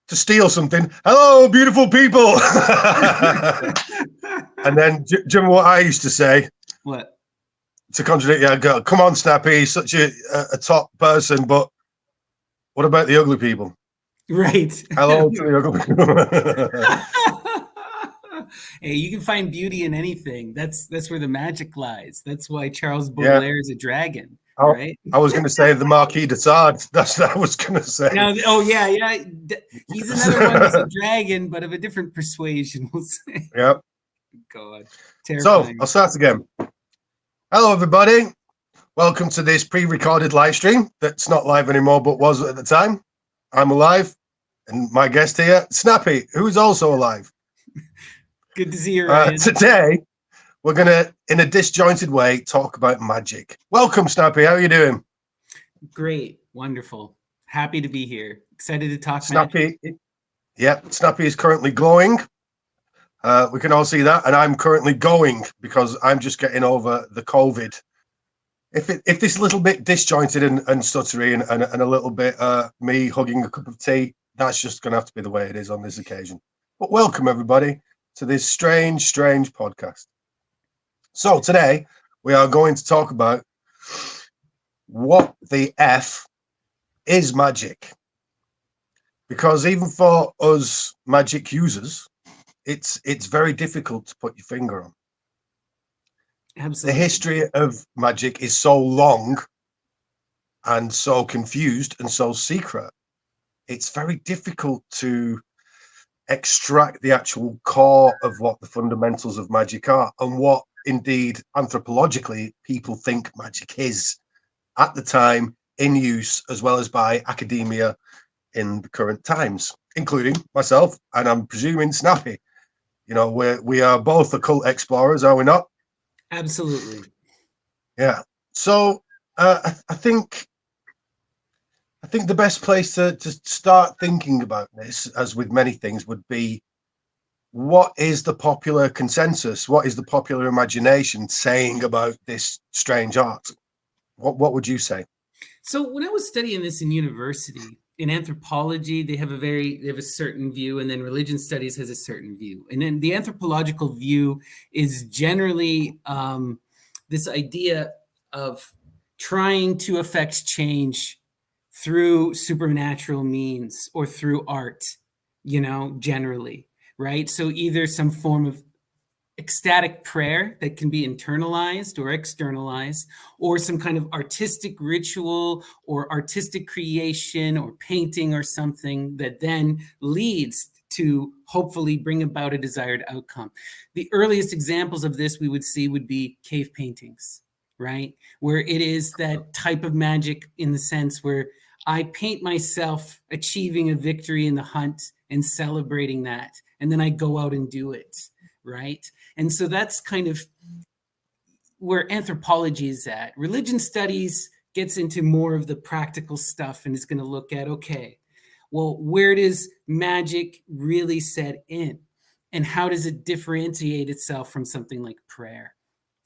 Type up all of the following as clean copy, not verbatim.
to steal something. Hello, beautiful people. And then, do you remember what I used to say? What? To contradict you, I go, come on, Snappy, he's such a top person, but what about the ugly people? Right. Hello to the ugly people. Hey, you can find beauty in anything. That's where the magic lies. That's why Charles Baudelaire is a dragon, right? I was going to say the Marquis de Sade. That's what I was going to say. Now, yeah. He's another one who's a dragon, but of a different persuasion, we'll say. Yep. God. Terrifying. So, I'll start again. Hello, everybody. Welcome to this pre-recorded live stream that's not live anymore, but was at the time. I'm alive, and my guest here, Snappy, who's also alive. Good to see you, Ryan. Today, we're going to, in a disjointed way, talk about magic. Welcome, Snappy. How are you doing? Great. Wonderful. Happy to be here. Excited to talk Snappy. magic. Yep, Snappy is currently glowing. We can all see that. And I'm currently going because I'm just getting over the COVID. If this is a little bit disjointed and stuttery and a little bit me hugging a cup of tea, that's just going to have to be the way it is on this occasion. But welcome, everybody, to this strange podcast. So today we are going to talk about what the F is magic. Because even for us magic users, it's very difficult to put your finger on. Absolutely. The history of magic is so long and so confused and so secret. It's very difficult to extract the actual core of what the fundamentals of magic are and what indeed anthropologically people think magic is at the time, in use, as well as by academia in the current times, including myself, and I'm presuming Snappy. You know, we are both occult explorers, are we not? Absolutely. Yeah. So I think the best place to start thinking about this, as with many things, would be what is the popular consensus? What is the popular imagination saying about this strange art? What would you say? So when I was studying this in university, in anthropology, they have a certain view, and then religion studies has a certain view. And then the anthropological view is generally this idea of trying to affect change through supernatural means or through art, generally, right? So either some form of ecstatic prayer that can be internalized or externalized, or some kind of artistic ritual or artistic creation or painting or something that then leads to hopefully bring about a desired outcome. The earliest examples of this we would see would be cave paintings, right? Where it is that type of magic in the sense where I paint myself achieving a victory in the hunt and celebrating that, and then I go out and do it, right? And so that's kind of where anthropology is at. Religion studies gets into more of the practical stuff and is going to look at, okay, well, where does magic really set in? And how does it differentiate itself from something like prayer?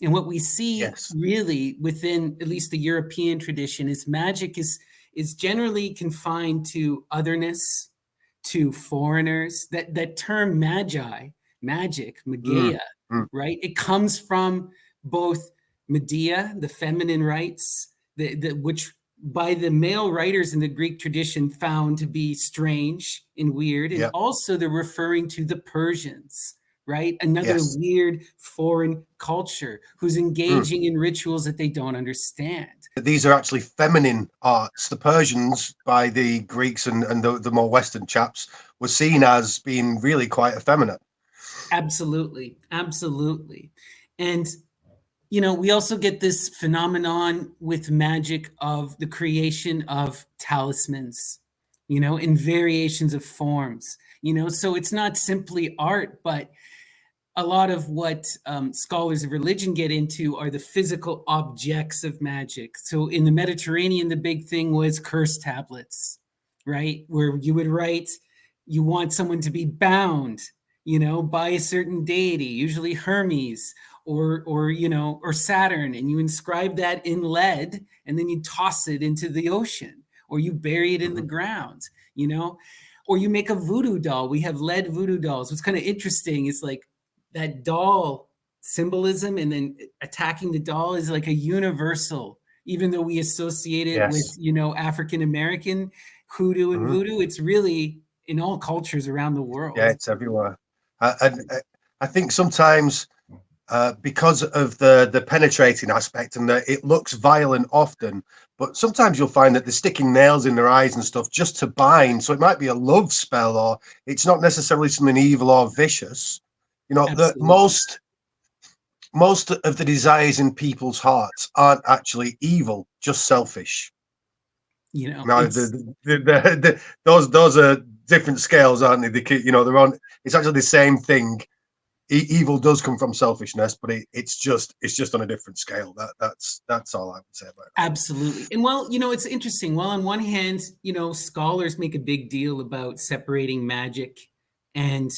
And what we see really within at least the European tradition is magic is generally confined to otherness, to foreigners. That term magi, magic, magia, right? It comes from both Medea, the feminine rites, which by the male writers in the Greek tradition found to be strange and weird. And also they're referring to the Persians, right? Another weird foreign culture who's engaging in rituals that they don't understand. These are actually feminine arts. The Persians, by the Greeks and the more Western chaps, were seen as being really quite effeminate. Absolutely. And, we also get this phenomenon with magic of the creation of talismans, in variations of forms, so it's not simply art, but a lot of what scholars of religion get into are the physical objects of magic. So in the Mediterranean, the big thing was curse tablets, right? Where you would write, you want someone to be bound, by a certain deity, usually Hermes or Saturn, and you inscribe that in lead, and then you toss it into the ocean, or you bury it in the ground, Or you make a voodoo doll. We have lead voodoo dolls. What's kind of interesting is like that doll symbolism and then attacking the doll is like a universal, even though we associate it with, Yes. African American hoodoo and voodoo, it's really in all cultures around the world. Yeah, it's everywhere. I think sometimes because of the penetrating aspect and that it looks violent often, but sometimes you'll find that they're sticking nails in their eyes and stuff just to bind. So it might be a love spell, or it's not necessarily something evil or vicious. The most of the desires in people's hearts aren't actually evil, just selfish. Now, those are different scales, aren't they? They're on. It's actually the same thing. Evil does come from selfishness, but it's just on a different scale. That's all I would say about it. Absolutely. And it's interesting. Well, on one hand, scholars make a big deal about separating magic and,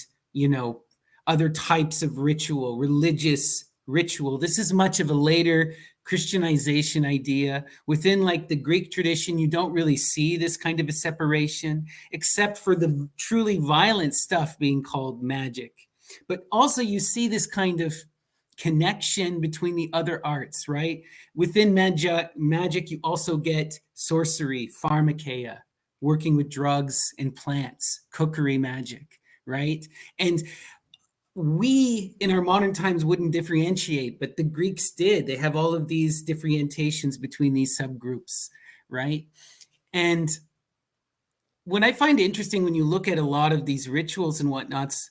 other types of ritual, religious ritual. This is much of a later Christianization idea. Within like the Greek tradition, you don't really see this kind of a separation, except for the truly violent stuff being called magic. But also you see this kind of connection between the other arts, right? Within magic, you also get sorcery, pharmakeia, working with drugs and plants, cookery magic, right? And we in our modern times wouldn't differentiate, but the Greeks did. They have all of these differentiations between these subgroups, right? And what I find interesting when you look at a lot of these rituals and whatnots,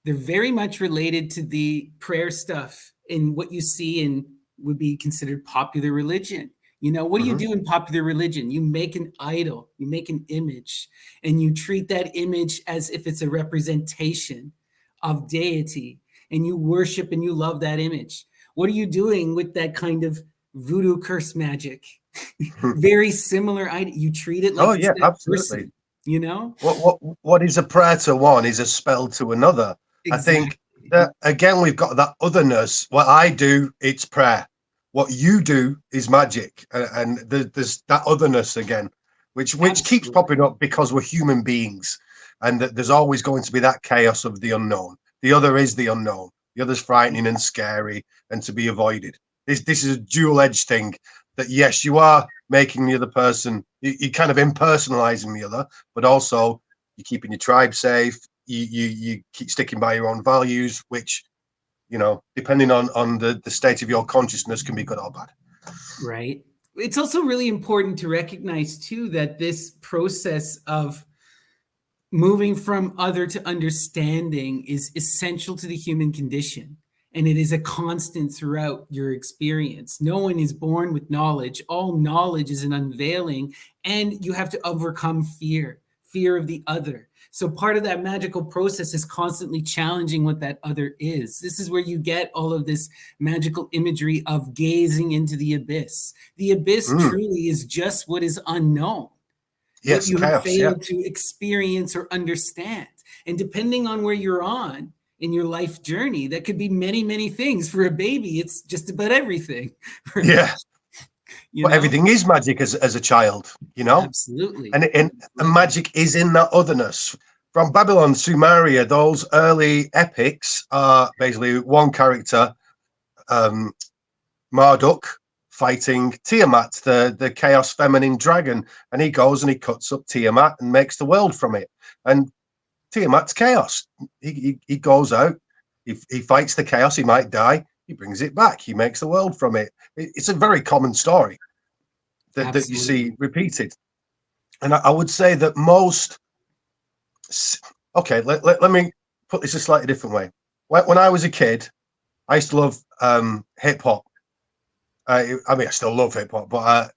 they're very much related to the prayer stuff and what you see in would be considered popular religion. What do you do in popular religion? You make an idol, you make an image, and you treat that image as if it's a representation of deity, and you worship and you love that image. What are you doing with that kind of voodoo curse magic? Very similar. You treat it like it's that absolutely. Person, what is a prayer to one is a spell to another. Exactly. I think that again we've got that otherness. What I do, it's prayer. What you do is magic, and there's that otherness again, which keeps popping up because we're human beings, and that there's always going to be that chaos of the unknown. The other is the unknown. The other's frightening and scary and to be avoided. This is a dual-edged thing. That yes, you are making the other person, you're kind of impersonalizing the other, but also you're keeping your tribe safe. You keep sticking by your own values, which depending on the state of your consciousness, can be good or bad. Right. It's also really important to recognize too that this process of moving from other to understanding is essential to the human condition. And it is a constant throughout your experience. No one is born with knowledge. All knowledge is an unveiling, and you have to overcome fear of the other. So part of that magical process is constantly challenging what that other is. This is where you get all of this magical imagery of gazing into the abyss. The abyss truly is just what is unknown. Yes, what you chaos, have failed to experience or understand. And depending on where you're on in your life journey, that could be many, many things. For a baby, it's just about everything. Right? Yeah. But everything is magic as a child, Absolutely. And magic is in that otherness. From Babylon, Sumeria, those early epics are basically one character, Marduk, fighting Tiamat, the chaos feminine dragon, and he goes and he cuts up Tiamat and makes the world from it. And Tiamat's chaos. He goes out, he fights the chaos, he might die, he brings it back, he makes the world from it. It's a very common story that you see repeated. And I would say that most, okay, let me put this a slightly different way. When I was a kid, I used to love hip hop. I mean, I still love hip hop, but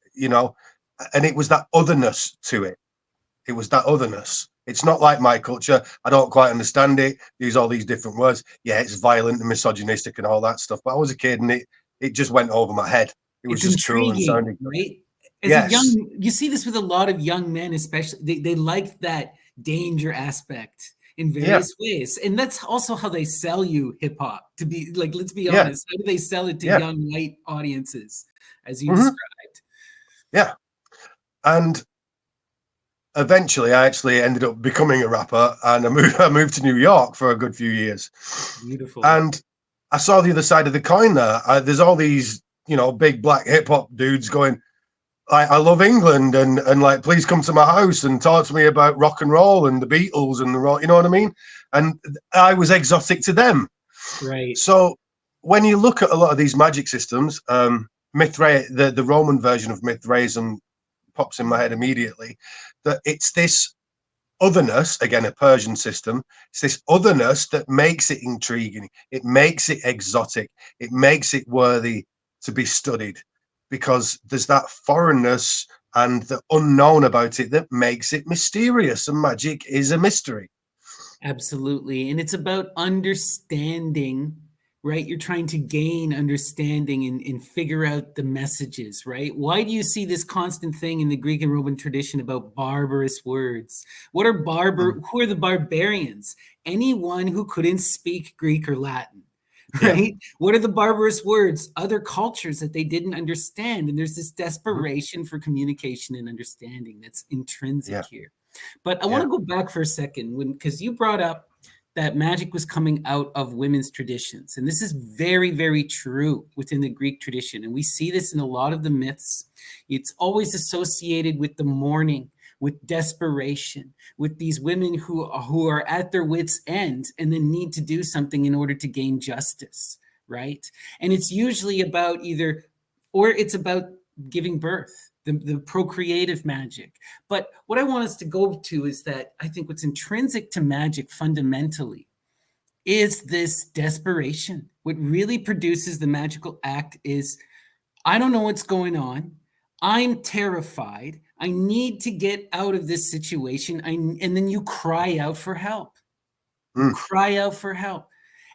and it was that otherness to it. It was that otherness. It's not like my culture. I don't quite understand it. Use all these different words. Yeah, it's violent and misogynistic and all that stuff. But I was a kid, and it just went over my head. It was just cool and sounding right. As a young, you see this with a lot of young men, especially. They like that danger aspect in various ways, and that's also how they sell you hip hop. To be like, let's be honest, how do they sell it to young white audiences, as you described? Yeah, and eventually I actually ended up becoming a rapper, and I moved to New York for a good few years. Beautiful. And I saw the other side of the coin there. There's all these, big black hip hop dudes going, I love England, and like, please come to my house and talk to me about rock and roll and the Beatles and the rock, you know what I mean? And I was exotic to them. Right. So when you look at a lot of these magic systems, the Roman version of Mithraism pops in my head immediately, that it's this otherness, again, a Persian system. It's this otherness that makes it intriguing. It makes it exotic. It makes it worthy to be studied, because there's that foreignness and the unknown about it that makes it mysterious, and magic is a mystery. Absolutely. And it's about understanding, right? You're trying to gain understanding and figure out the messages, right? Why do you see this constant thing in the Greek and Roman tradition about barbarous words? Who are the barbarians? Anyone who couldn't speak Greek or Latin, right? Yeah. What are the barbarous words? Other cultures that they didn't understand. And there's this desperation for communication and understanding that's intrinsic here. But I want to go back for a second, because you brought up that magic was coming out of women's traditions. And this is very, very true within the Greek tradition. And we see this in a lot of the myths. It's always associated with the mourning, with desperation, with these women who are at their wits' end and then need to do something in order to gain justice, right? And it's usually about it's about giving birth. The procreative magic. But what I want us to go to is that I think what's intrinsic to magic fundamentally is this desperation. What really produces the magical act is, I don't know what's going on. I'm terrified. I need to get out of this situation. And then you cry out for help. You cry out for help.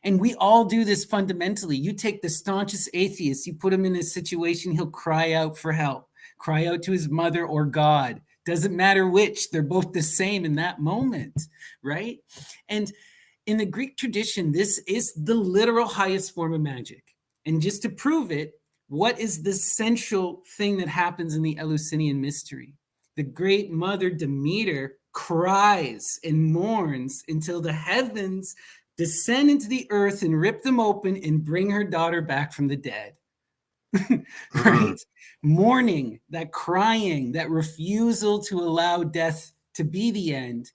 And we all do this fundamentally. You take the staunchest atheist, you put him in a situation, he'll cry out for help. Cry out to his mother or God. Doesn't matter which, they're both the same in that moment, right? And in the Greek tradition, this is the literal highest form of magic. And just to prove it, what is the central thing that happens in the Eleusinian mystery? The great mother Demeter cries and mourns until the heavens descend into the earth and rip them open and bring her daughter back from the dead. Right? Mourning, that crying, that refusal to allow death to be the end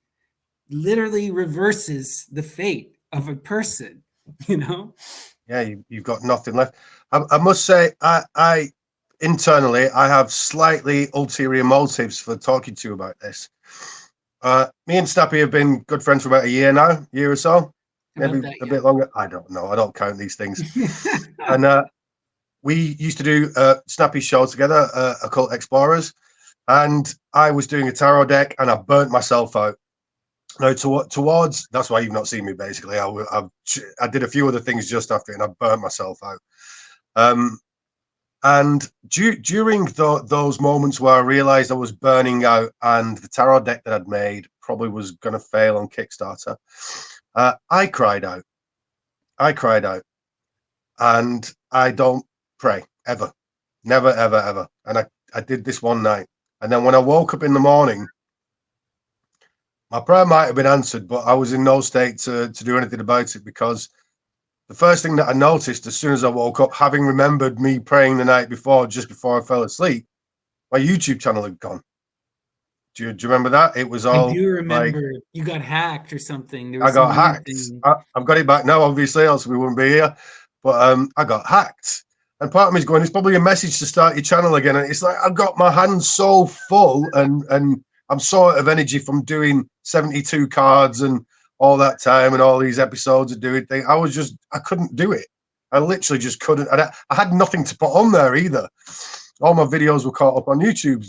literally reverses the fate of a person, Yeah, you've got nothing left. I must say, I internally, I have slightly ulterior motives for talking to you about this. Me and Snappy have been good friends for about a year now, year or so, maybe a bit longer. I don't know. I don't count these things. And we used to do a Snappy show together, Occult Explorers, and I was doing a tarot deck, and I burnt myself out. Now, towards that's why you've not seen me. Basically, I did a few other things just after, and I burnt myself out. And during those moments where I realized I was burning out, and the tarot deck that I'd made probably was going to fail on Kickstarter, I cried out. And I don't pray ever, never, ever, ever. And I did this one night, and then when I woke up in the morning, my prayer might have been answered, but I was in no state to do anything about it, because the first thing that I noticed as soon as I woke up, having remembered me praying the night before, just before I fell asleep, my YouTube channel had gone. Do you remember that? It was all. I do remember, like, you got hacked or something. I got hacked. I've got it back now, obviously, else we wouldn't be here. But I got hacked. And part of me is going, it's probably a message to start your channel again. And it's like, I've got my hands so full, and I'm so out of energy from doing 72 cards and all that time and all these episodes of doing things. I couldn't do it. I literally just couldn't. I had nothing to put on there either. All my videos were caught up on YouTube.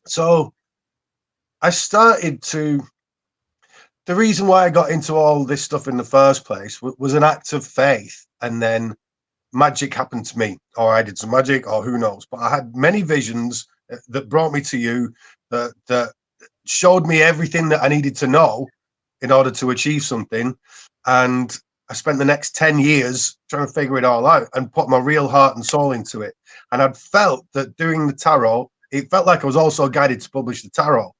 So I started to. The reason why I got into all this stuff in the first place was an act of faith, and then magic happened to me, or I did some magic, or who knows. But I had many visions that brought me to you, that showed me everything that I needed to know in order to achieve something. And I spent the next 10 years trying to figure it all out and put my real heart and soul into it. And I'd felt that doing the tarot, it felt like I was also guided to publish the tarot.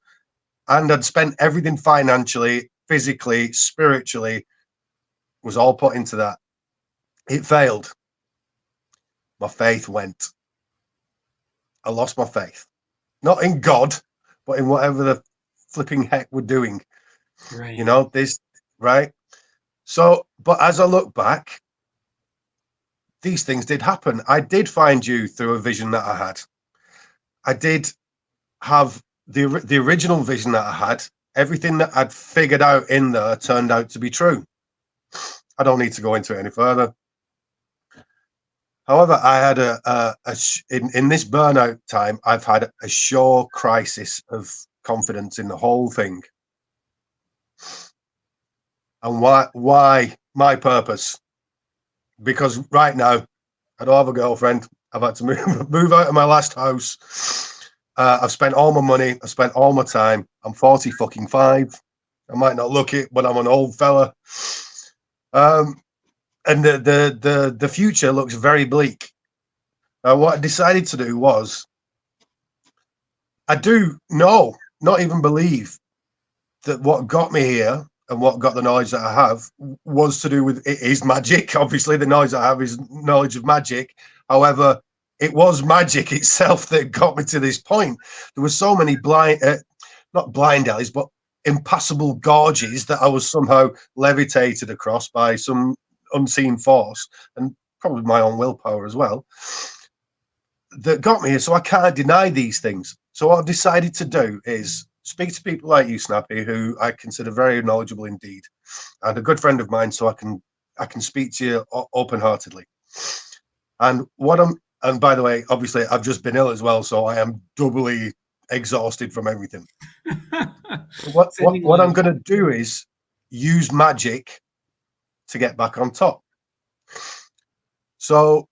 and I'd spent everything financially, physically, spiritually, was all put into that. It failed. My faith went. I lost my faith. Not in God, but in whatever the flipping heck we're doing. Right. You know, this, right? So, but as I look back, these things did happen. I did find you through a vision that I had. I did have the original vision that I had. Everything that I'd figured out in there turned out to be true. I don't need to go into it any further. However, I had in this burnout time, I've had a sure crisis of confidence in the whole thing. And why my purpose? Because right now, I don't have a girlfriend. I've had to move out of my last house. I've spent all my money. I've spent all my time. I'm 40 fucking 5. I might not look it, but I'm an old fella. And the future looks very bleak. What I decided to do was, I do know, not even believe, that what got me here and what got the knowledge that I have was to do with, it is magic. Obviously, the knowledge that I have is knowledge of magic. However, it was magic itself that got me to this point. There were so many not blind alleys, but impassable gorges that I was somehow levitated across by some unseen force, and probably my own willpower as well, that got me here. So I can't deny these things. So what I've decided to do is speak to people like you, Snappy, who I consider very knowledgeable indeed, and a good friend of mine, so I can speak to you open-heartedly. And by the way, obviously I've just been ill as well, so I am doubly exhausted from everything. what I'm going to do is use magic to get back on top. So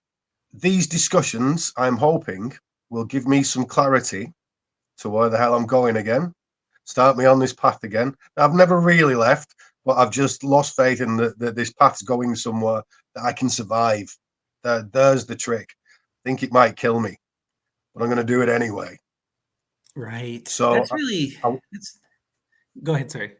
these discussions, I'm hoping, will give me some clarity to where the hell I'm going again, start me on this path again. I've never really left, but I've just lost faith in that this path's going somewhere that I can survive. There's the trick. I think it might kill me, but I'm going to do it anyway. Right. So that's really. Go ahead. Sorry.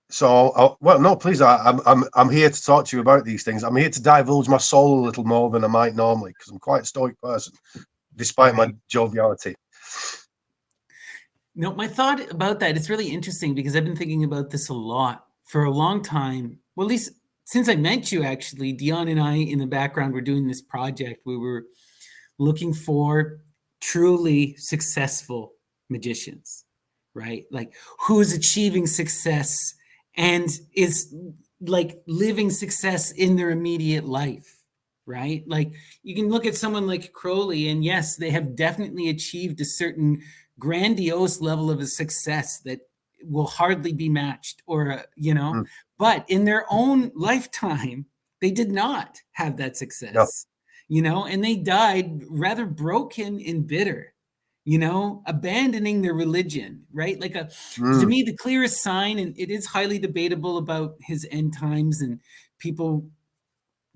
So, well, no, please. I'm here to talk to you about these things. I'm here to divulge my soul a little more than I might normally, because I'm quite a stoic person, despite my joviality. No, my thought about that, it's really interesting because I've been thinking about this a lot for a long time. Well, at least since I met you, actually, Dion and I in the background were doing this project. We were looking for truly successful magicians, right? Like who's achieving success and is like living success in their immediate life, right? Like you can look at someone like Crowley, and yes, they have definitely achieved a certain grandiose level of a success that will hardly be matched, or but in their own lifetime they did not have that success. No. And they died rather broken and bitter, abandoning their religion, right? Like to me, the clearest sign, and it is highly debatable about his end times, and people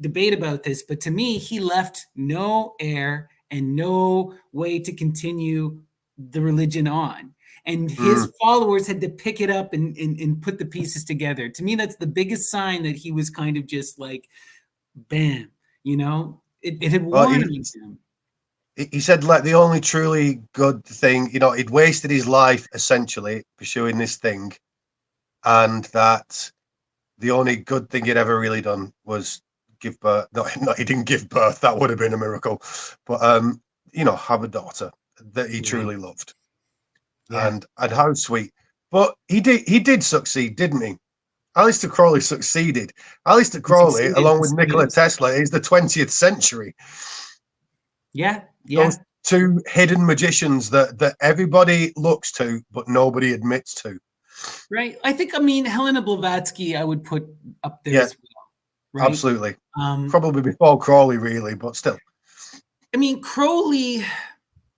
debate about this, but to me, he left no heir and no way to continue the religion on. And his followers had to pick it up and put the pieces together. To me, that's the biggest sign that he was kind of just like, bam, it had worn on him. He said, like, the only truly good thing, he'd wasted his life essentially pursuing this thing, and that the only good thing he'd ever really done was give birth. No, he didn't give birth. That would have been a miracle. But have a daughter that he truly loved. Yeah. And how sweet. But he did succeed, didn't he? Aleister Crowley succeeded. Aleister Crowley, along with Nikola Tesla, is the 20th century. Yeah. Those two hidden magicians that everybody looks to, but nobody admits to. Right. I mean, Helena Blavatsky, I would put up there as well. Right? Absolutely. Probably before Crowley, really, but still. I mean, Crowley,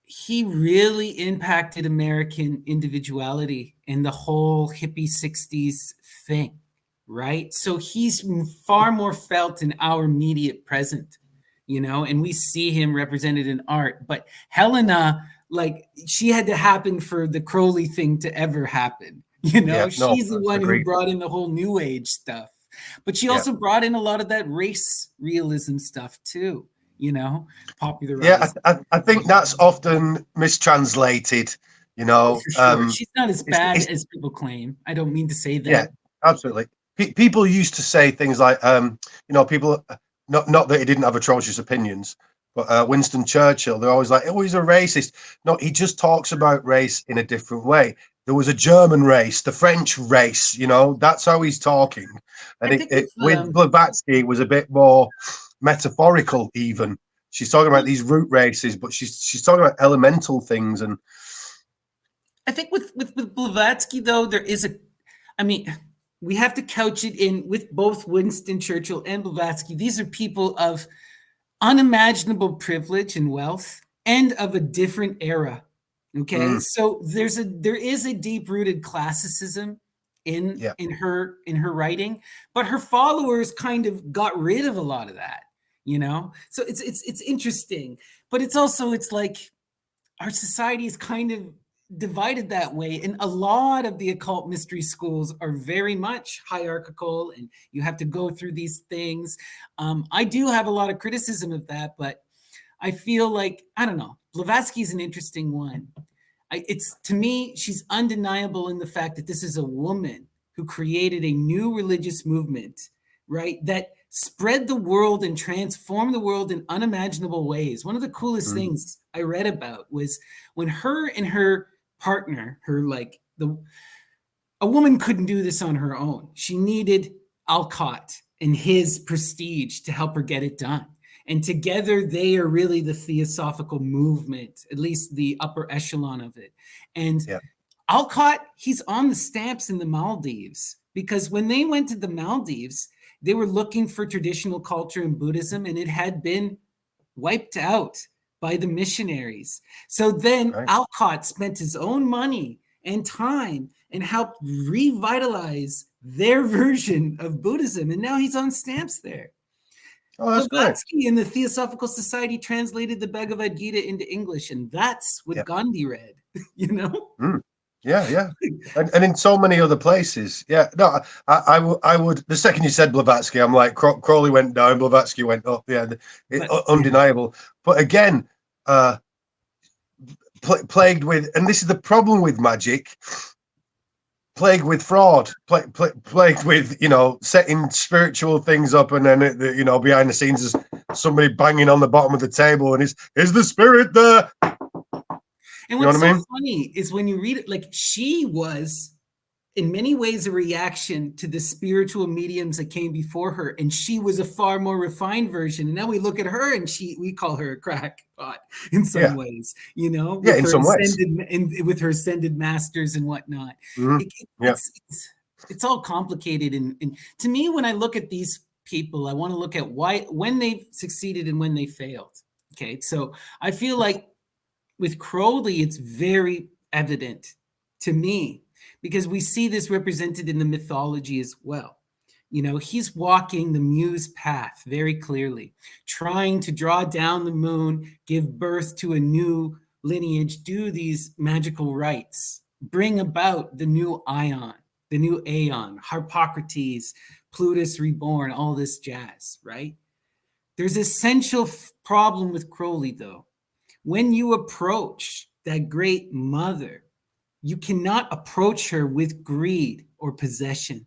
he really impacted American individuality and the whole hippie 60s thing, right? So he's far more felt in our immediate present, and we see him represented in art. But Helena, like she had to happen for the Crowley thing to ever happen. Yeah, no, She's the one who agreed. brought in the whole New Age stuff, but she Yeah. also brought in a lot of that race realism stuff too. Yeah, Popularized. I think that's often mistranslated. Oh, for sure. She's not as bad It's as people claim. I don't mean to say that. yeah, absolutely. People used to say things like, people, not that he didn't have atrocious opinions, but Winston Churchill, they're always like, oh, he's a racist. No, he just talks about race in a different way. There was a German race, the French race, that's how he's talking. And I think with Blavatsky, it was a bit more metaphorical, even. She's talking about these root races, but she's talking about elemental things. And I think with Blavatsky, though, we have to couch it in with both Winston Churchill and Blavatsky. These are people of unimaginable privilege and wealth and of a different era. Okay. So there is a deep-rooted classicism in her writing, but her followers kind of got rid of a lot of that, So it's interesting, but it's like our society is kind of divided that way, and a lot of the occult mystery schools are very much hierarchical, and you have to go through these things. I do have a lot of criticism of that, but I feel like, I don't know, Blavatsky is an interesting one. To me, she's undeniable in the fact that this is a woman who created a new religious movement, right, that spread the world and transformed the world in unimaginable ways. One of the coolest things I read about was when her and her partner, a woman couldn't do this on her own. She needed Alcott and his prestige to help her get it done. And together they are really the theosophical movement, at least the upper echelon of it. And Alcott, he's on the stamps in the Maldives, because when they went to the Maldives, they were looking for traditional culture and Buddhism, and it had been wiped out by the missionaries. So then Alcott spent his own money and time and helped revitalize their version of Buddhism. And now he's on stamps there. Oh, that's Blavatsky in the Theosophical Society translated the Bhagavad Gita into English, and that's what Gandhi read, Yeah. And in so many other places. Yeah. No, I would, the second you said Blavatsky, I'm like, Crowley went down, Blavatsky went up. Yeah. Undeniable. But again, plagued with, and this is the problem with magic, plagued with fraud, plagued with, setting spiritual things up, and then, behind the scenes is somebody banging on the bottom of the table and is the spirit there? And what's funny is when you read it, like, she was in many ways a reaction to the spiritual mediums that came before her, and she was a far more refined version. And now we look at her and we call her a crackpot in some ways, in some ways, with her ascended masters and whatnot. It's all complicated. And to me, when I look at these people, I want to look at when they succeeded and when they failed. Okay, so I feel like with Crowley, it's very evident to me, because we see this represented in the mythology as well. He's walking the Muse path very clearly, trying to draw down the moon, give birth to a new lineage, do these magical rites, bring about the new ion, the new aeon, Harpocrates, Plutus reborn, all this jazz, right? There's essential problem with Crowley, though. When you approach that great mother, you cannot approach her with greed or possession.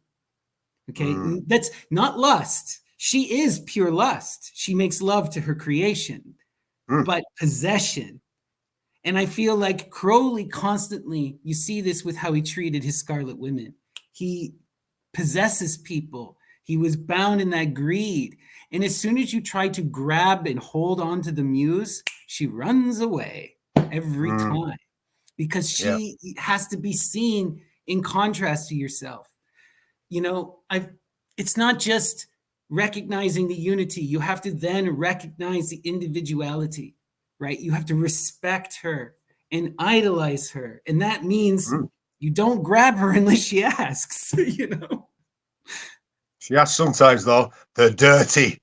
Okay, that's not lust. She is pure lust. She makes love to her creation, but possession. And I feel like Crowley constantly, you see this with how he treated his Scarlet Women. He possesses people. He was bound in that greed. And as soon as you try to grab and hold on to the Muse, she runs away every time, because she has to be seen in contrast to yourself. It's not just recognizing the unity. You have to then recognize the individuality, right? You have to respect her and idolize her. And that means you don't grab her unless she asks, She asks sometimes, though. The dirty.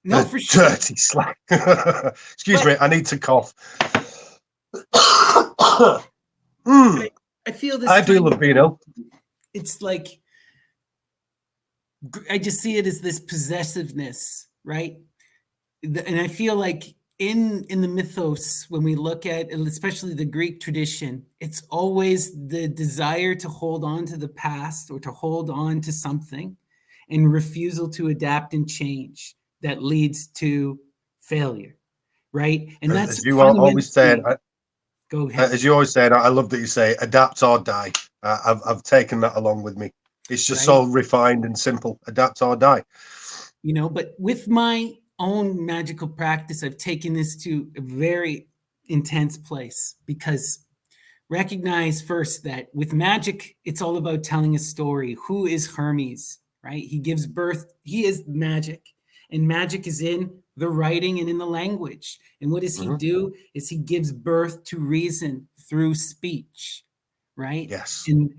No, for sure. Dirty slack. Excuse me, I need to cough. I feel this. I do love being ill. It's like, I just see it as this possessiveness, right? And I feel like in the mythos, when we look at, especially the Greek tradition, it's always the desire to hold on to the past or to hold on to something, and refusal to adapt and change that leads to failure, right? And that's As you always say, go ahead. as you always say, and I love that you say adapt or die. I've taken that along with me. It's just so refined and simple. Adapt or die. But with my own magical practice, I've taken this to a very intense place, because recognize first that with magic, it's all about telling a story. Who is Hermes, right? He gives birth, he is magic, and magic is in the writing and in the language. And what does he do? Is he gives birth to reason through speech, right? Yes. And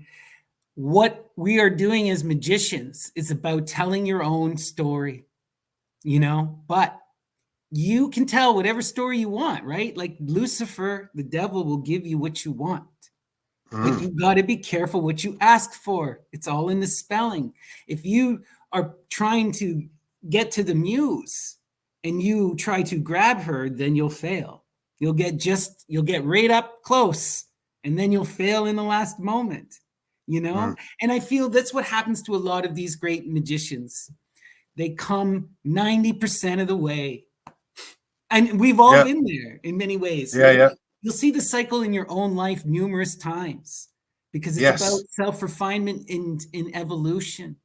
what we are doing as magicians is about telling your own story, but you can tell whatever story you want, right? Like Lucifer, the devil, will give you what you want. But you got to be careful what you ask for. It's all in the spelling. If you are trying to get to the muse and you try to grab her, then you'll fail. You'll get right up close, and then you'll fail in the last moment, And I feel that's what happens to a lot of these great magicians. They come 90% of the way. And we've all been there in many ways. Yeah. You'll see the cycle in your own life numerous times, because it's about self-refinement in evolution.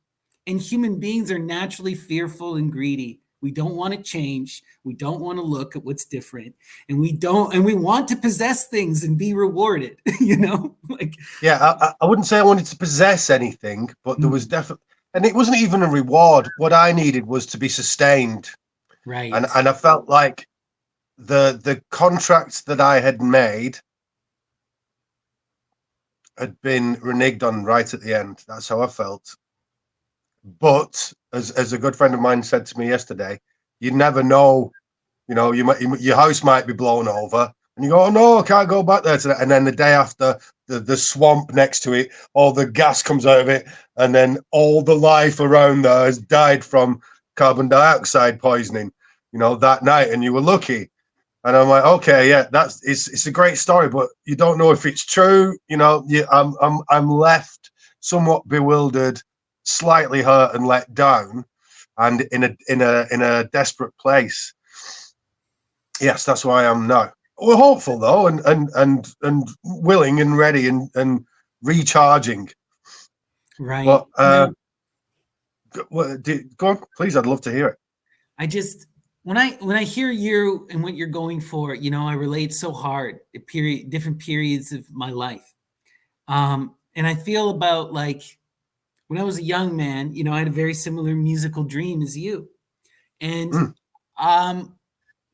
And human beings are naturally fearful and greedy. We don't want to change. We don't want to look at what's different. And we want to possess things and be rewarded, I wouldn't say I wanted to possess anything, but there was definitely, and it wasn't even a reward. What I needed was to be sustained. Right. And I felt like the contracts that I had made had been reneged on right at the end. That's how I felt. But as a good friend of mine said to me yesterday, you never know. Your house might be blown over, and you go, "Oh no, I can't go back there today." And then the day after, the swamp next to it, all the gas comes out of it, and then all the life around there has died from carbon dioxide poisoning. That night, and you were lucky. And I'm like, okay, yeah, it's a great story, but you don't know if it's true. I'm left somewhat bewildered, slightly hurt, and let down, and in a desperate place. Yes, that's why I am now. We're hopeful though, and willing and ready and recharging. Right. But go on, please. I'd love to hear it. I just when I hear you and what you're going for, I relate so hard at different periods of my life. And I feel about like when I was a young man, I had a very similar musical dream as you. And I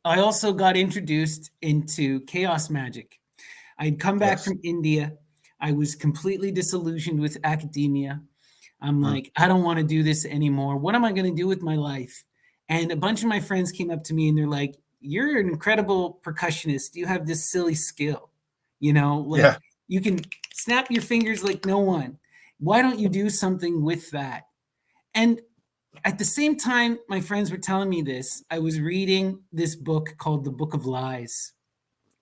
also got introduced into chaos magic. I'd come back from India. I was completely disillusioned with academia. I'm like, I don't want to do this anymore. What am I going to do with my life? And a bunch of my friends came up to me and they're like, you're an incredible percussionist. You have this silly skill, you can snap your fingers like no one. Why don't you do something with that? And at the same time, my friends were telling me this, I was reading this book called The Book of Lies.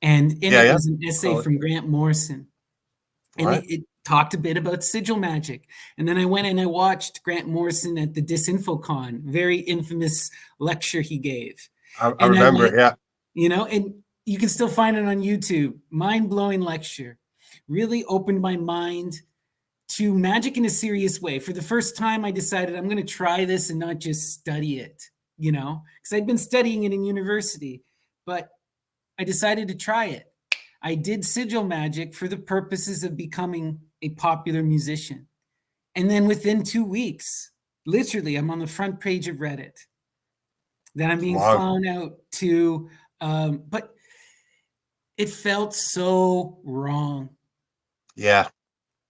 And in it was an essay from Grant Morrison. And it talked a bit about sigil magic. And then I went and I watched Grant Morrison at the DisinfoCon, very infamous lecture he gave. I remember it, yeah. And you can still find it on YouTube. Mind-blowing lecture. Really opened my mind to magic in a serious way. For the first time, I decided I'm going to try this and not just study it, because I'd been studying it in university, but I decided to try it. I did sigil magic for the purposes of becoming a popular musician. And then within 2 weeks, literally, I'm on the front page of Reddit. Then I'm being flown out to, but it felt so wrong. Yeah.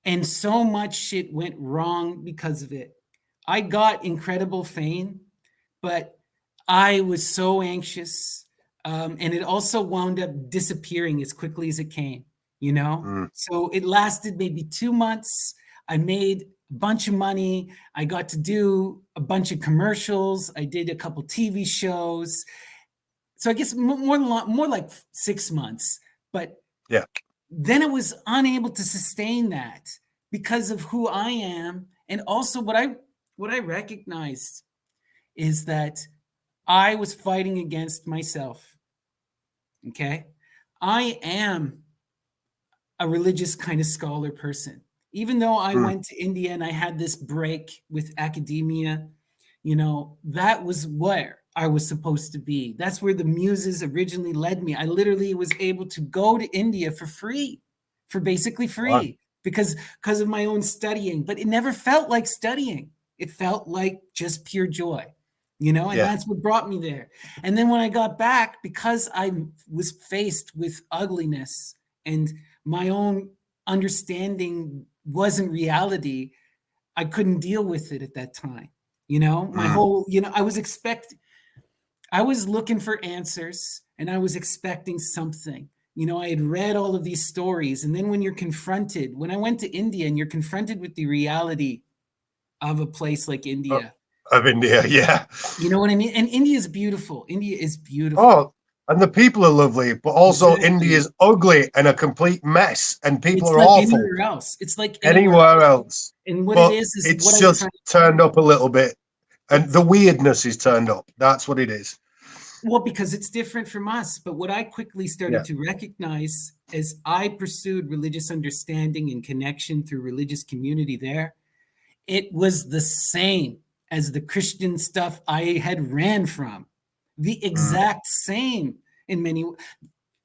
And so much shit went wrong because of it. I got incredible fame, but I was so anxious. And it also wound up disappearing as quickly as it came. you know? Mm. So it lasted maybe 2 months. I made a bunch of money. I got to do a bunch of commercials. I did a couple TV shows. So I guess more like 6 months. But Yeah. then I was unable to sustain that because of who I am. And also what I recognized is that I was fighting against myself. Okay? I am a religious kind of scholar person. Even though I Mm. went to India and I had this break with academia, that was where I was supposed to be. That's where the muses originally led me. I literally was able to go to India for free, for basically Wow. free, because of my own studying. But it never felt like studying. It felt like just pure joy, and Yeah. that's what brought me there. And then when I got back, because I was faced with ugliness and my own understanding wasn't reality, I couldn't deal with it at that time. My Mm. whole, I was looking for answers and I was expecting something. I had read all of these stories. And then when I went to India and you're confronted with the reality of a place like India, Of India, yeah. you know what I mean? And India is beautiful. India is beautiful. Oh, and the people are lovely, but also Exactly. India's ugly and a complete mess, and people It's are like awful anywhere else. It's like anywhere anywhere else. else. And what it But is what it's I'm just trying. turned up a little bit, and It's the weirdness is turned up. That's what it is. Well, because it's different from us. But what I quickly started Yeah. to recognize as I pursued religious understanding and connection through religious community there, it was the same as the Christian stuff I had ran from. The Mm. exact same in many,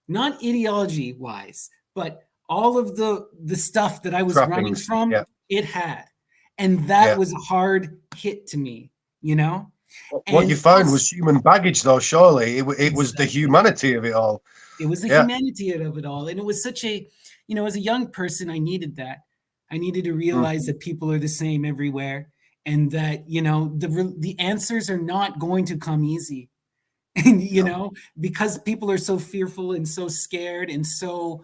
not ideology wise, but all of the stuff that I was running Trappings. from, Yeah. it had. And that Yeah. was a hard hit to me, you know? What you And found also, was human baggage, though. Surely it was the exactly. humanity of it all. It was the Yeah. humanity of it all. And it was such a, as a young person, I needed that. I needed to Mm. realize that people are the same everywhere and that, the answers are not going to come easy. And, No. because people are so fearful and so scared and so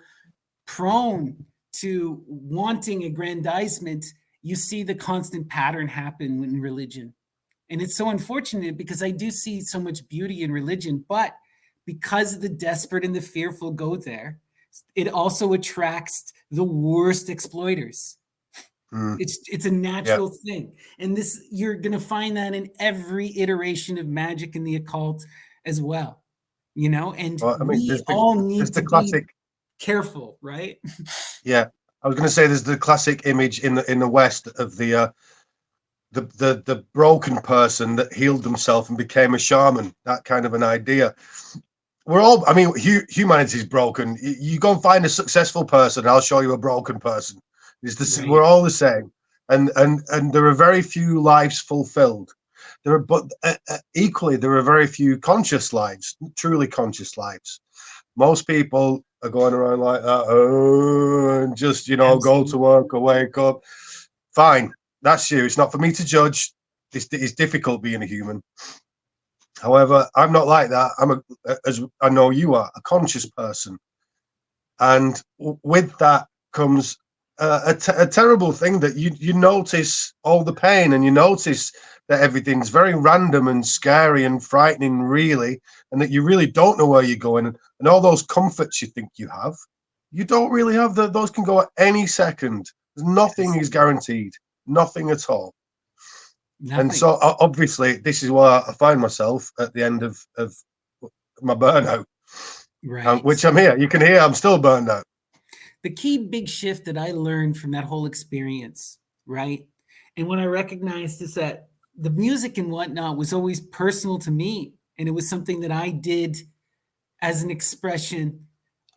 prone to wanting aggrandizement, you see the constant pattern happen in religion. And it's so unfortunate because I do see so much beauty in religion, but because the desperate and the fearful go there, it also attracts the worst exploiters. Mm. It's a Yeah. natural thing. And this you're going to find that in every iteration of magic and the occult as well. And Well, I mean, we all there's need the to be classic. careful, right? Yeah, I was going to say there's the classic image in the West of the broken person that healed themselves and became a shaman. That kind of an idea. We're all. I mean, humanity's broken. You go and find a successful person. I'll show you a broken person. We're Right. all the same, and there are very few lives fulfilled. But equally, there are very few conscious lives, truly conscious lives. Most people are going around like that, and just go to Absolutely. work or wake up. Fine, that's you. It's not for me to judge. It's difficult being a human. However, I'm not like that. As I know you are, a conscious person, and with that comes a terrible thing that you notice all the pain, and you notice that everything's very random and scary and frightening, really, and that you really don't know where you're going, and all those comforts you think you don't really have. Those can go at any second. Nothing is guaranteed, nothing at all. And Nothing. so obviously this is where I find myself at the end of my burnout, Right. which I'm here. You can hear I'm still burned out. The key big shift that I learned from that whole experience, right? And what I recognized is that the music and whatnot was always personal to me. And it was something that I did as an expression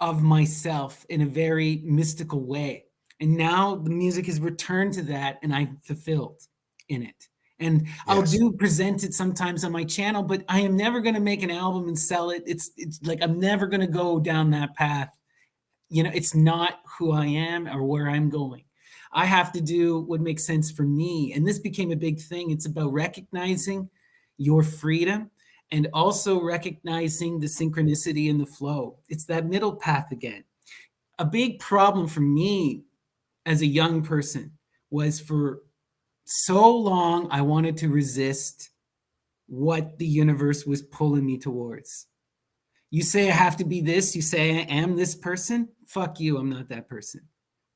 of myself in a very mystical way. And now the music has returned to that and I'm fulfilled in it. And I'll Yes. do present it sometimes on my channel, but I am never going to make an album and sell it. It's like I'm never going to go down that path. It's not who I am or where I'm going. I have to do what makes sense for me. And this became a big thing. It's about recognizing your freedom and also recognizing the synchronicity and the flow. It's that middle path again. a big problem for me as a young person was for so long I wanted to resist what the universe was pulling me towards. You say I have to be this, you say I am this person, fuck you, I'm not that person.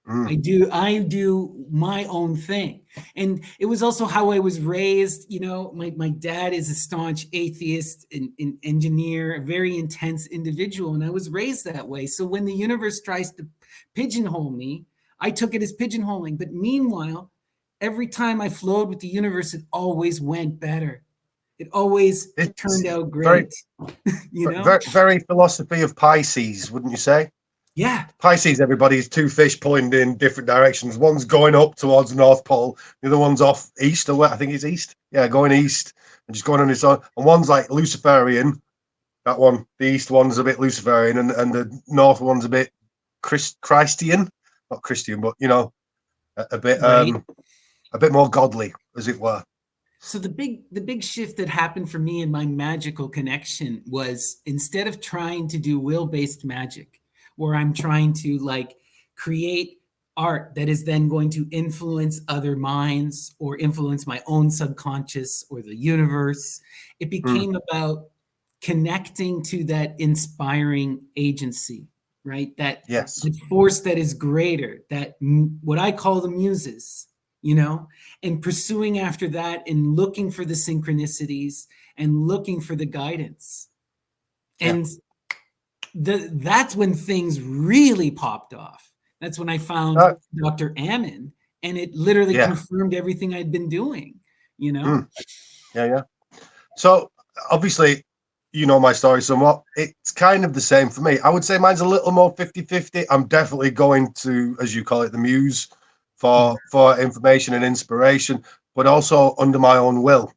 I do my own thing. And it was also how I was raised. You know, my dad is a staunch atheist and engineer, a very intense individual, and I was raised that way. So when the universe tries to pigeonhole me, I took it as pigeonholing. But meanwhile, every time I flowed with the universe, it always went better. It always turned out great. You know, very philosophy of Pisces, wouldn't you say? Yeah. Pisces, everybody's two fish pulling in different directions. One's going up towards the North Pole, the other one's off east, or where I think it's east. Yeah, going east and just going on its own. And one's like Luciferian. That one, the east one's a bit Luciferian, and the north one's a bit Christian, not Christian, but you know, a bit more godly, as it were. So the big shift that happened for me in my magical connection was, instead of trying to do will-based magic, where I'm trying to like create art that is then going to influence other minds or influence my own subconscious or the universe, it became about connecting to that inspiring agency, right? That the force that is greater, that what I call the muses, you know, and pursuing after that and looking for the synchronicities and looking for the guidance. And that's when things really popped off. That's when I found Dr. Ammon, and it literally confirmed everything I'd been doing, you know? Yeah. So obviously, you know my story somewhat. It's kind of the same for me. I would say mine's a little more 50-50. I'm definitely going to, as you call it, the Muse for information and inspiration, but also under my own will.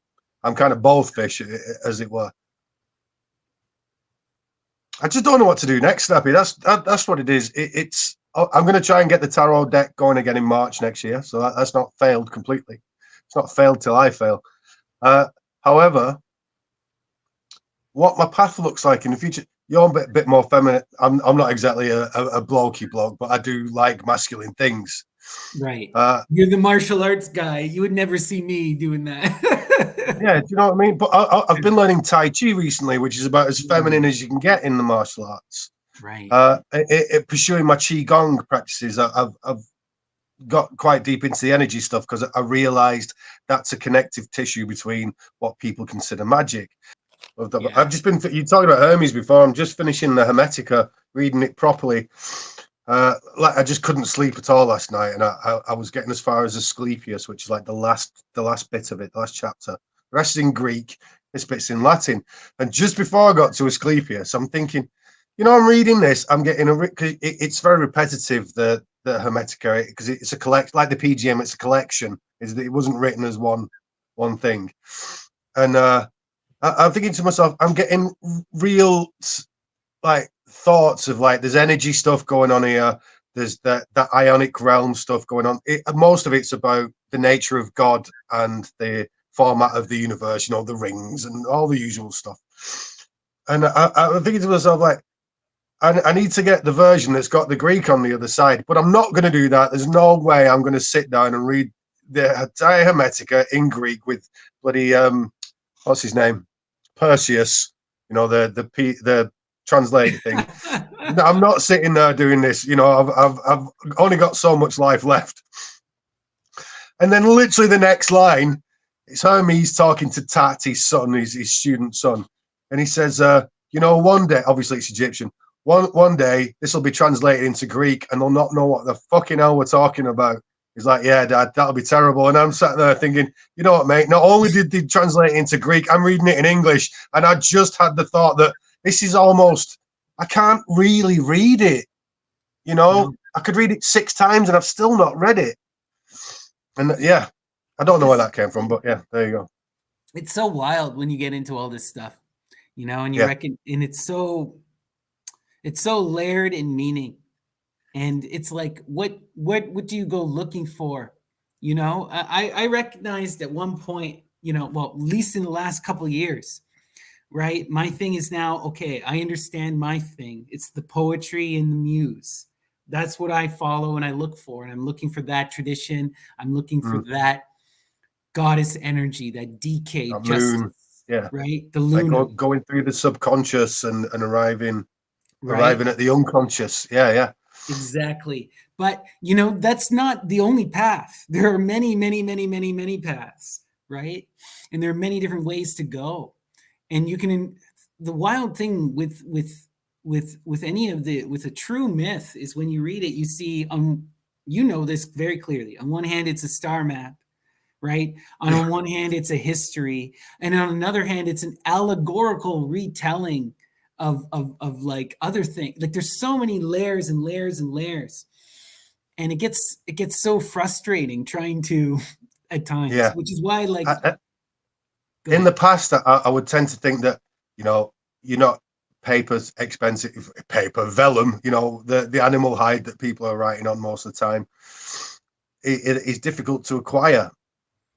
I'm kind of both fish, as it were. I just don't know what to do next, Snappy. That's what it is. I'm going to try and get the tarot deck going again in March next year. So that's not failed completely. It's not failed till I fail. However, what my path looks like in the future, you're a bit more feminine. I'm not exactly a blokey bloke, but I do like masculine things. Right. You're the martial arts guy. You would never see me doing that. Yeah, do you know what I mean? But I've been learning Tai Chi recently, which is about as feminine as you can get in the martial arts. Right. Pursuing my Qigong practices, I've got quite deep into the energy stuff because I realized that's a connective tissue between what people consider magic. I've just been, you talking about Hermes before. I'm just finishing the Hermetica, reading it properly. Like I just couldn't sleep at all last night, and I was getting as far as Asclepius, which is like the last bit of it, the last chapter. The rest is in Greek, this bit's in Latin. And just before I got to Asclepius, I'm thinking, you know, I'm reading this, I'm getting it's very repetitive, the Hermetica, because it's a collect, like the PGM, it's a collection. It wasn't written as one thing. And I'm thinking to myself, I'm getting real like thoughts of like there's energy stuff going on here. There's that ionic realm stuff going on. Most of it's about the nature of God and the format of the universe, you know, the rings and all the usual stuff. And I'm thinking to myself, like, I need to get the version that's got the Greek on the other side, but I'm not going to do that. There's no way I'm going to sit down and read the entire Hermetica in Greek with bloody what's his name, Perseus, you know, the translated thing. No, I'm not sitting there doing this. You know, I've only got so much life left. And then literally the next line, it's Hermes talking to Tat, his son, his student son, and he says, you know, one day, obviously it's Egyptian. One day this will be translated into Greek, and they'll not know what the fucking hell we're talking about. He's like, yeah, Dad, that'll be terrible. And I'm sat there thinking, you know what, mate? Not only did they translate it into Greek, I'm reading it in English, and I just had the thought that this is almost, I can't really read it. You know, I could read it 6 times and I've still not read it. And yeah, I don't know where that came from, but yeah, there you go. It's so wild when you get into all this stuff, you know, and you reckon, and it's so layered in meaning. And it's like, what do you go looking for? You know, I recognized at one point, you know, well, at least in the last couple of years, right? My thing is now, okay, I understand my thing. It's the poetry and the muse. That's what I follow and I look for. And I'm looking for that tradition. I'm looking for Mm. that goddess energy, that decay, That justice, moon, yeah, right? The like Luna. going through the subconscious and arriving Right? at the unconscious. Yeah, yeah. Exactly. But, you know, that's not the only path. There are many, many, many, many, many paths, right? And there are many different ways to go. And you can, the wild thing with any of the, with a true myth is when you read it, you see, you know this very clearly. On one hand, it's a star map, right? On one hand, it's a history, and on another hand, it's an allegorical retelling of like other things. Like there's so many layers and layers and layers, and it gets so frustrating trying to at times, Yeah. which is why like go In the ahead. past, I would tend to think that, you know, you're not paper's expensive, paper vellum, you know, the animal hide that people are writing on most of the time. It is difficult to acquire.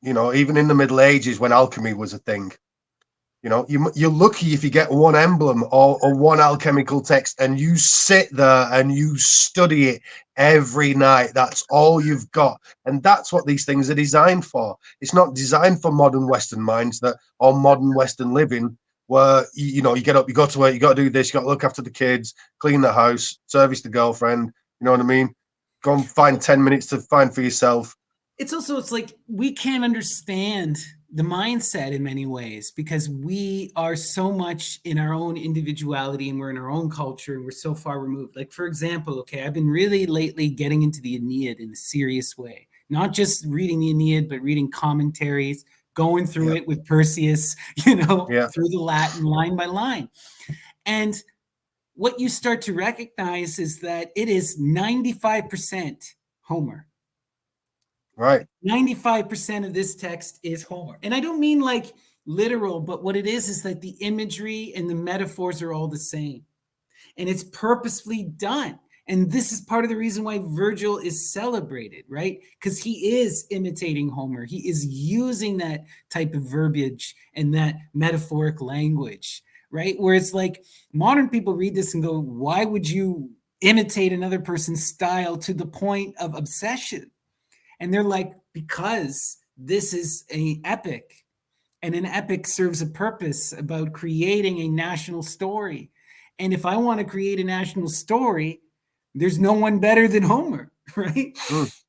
You know, even in the Middle Ages when alchemy was a thing. You know, you're lucky if you get one emblem or one alchemical text and you sit there and you study it every night. That's all you've got. And that's what these things are designed for. It's not designed for modern Western minds that or modern Western living where, you know, you get up, you go to work, you got to do this, you got to look after the kids, clean the house, service the girlfriend. You know what I mean? Go and find 10 minutes to find for yourself. It's also, it's like we can't understand the mindset in many ways because we are so much in our own individuality and we're in our own culture and we're so far removed. Like, for example, okay, I've been really lately getting into the Aeneid in a serious way, not just reading the Aeneid, but reading commentaries, going through Yeah. it with Perseus, you know, Yeah. through the Latin line by line. And what you start to recognize is that it is 95% Homer. Right. 95% of this text is Homer. And I don't mean like literal, but what it is that the imagery and the metaphors are all the same. And it's purposefully done. And this is part of the reason why Virgil is celebrated, right? Because he is imitating Homer. He is using that type of verbiage and that metaphoric language, right? Where it's like modern people read this and go, why would you imitate another person's style to the point of obsession? And they're like, because this is an epic, and an epic serves a purpose about creating a national story. And if I want to create a national story, there's no one better than Homer, right? Mm.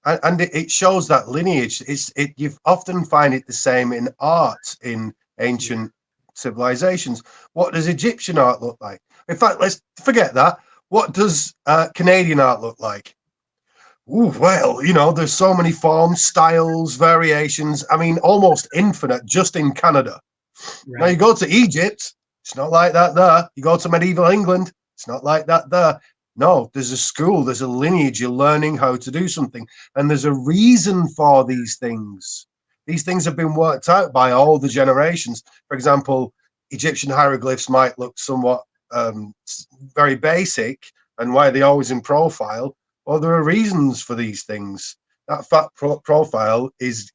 And it shows that lineage. You often find it the same in art in ancient civilizations. What does Egyptian art look like? In fact, let's forget that. What does Canadian art look like? Ooh, well, you know, there's so many forms, styles, variations. I mean, almost infinite just in Canada. Now you Right. go to Egypt, it's not like that there. You go to medieval England, it's not like that there. No, there's a school, there's a lineage, you're learning how to do something. And there's a reason for these things. These things have been worked out by all the generations. For example, Egyptian hieroglyphs might look somewhat very basic, and why are they always in profile? Well, there are reasons for these things. That fat profile is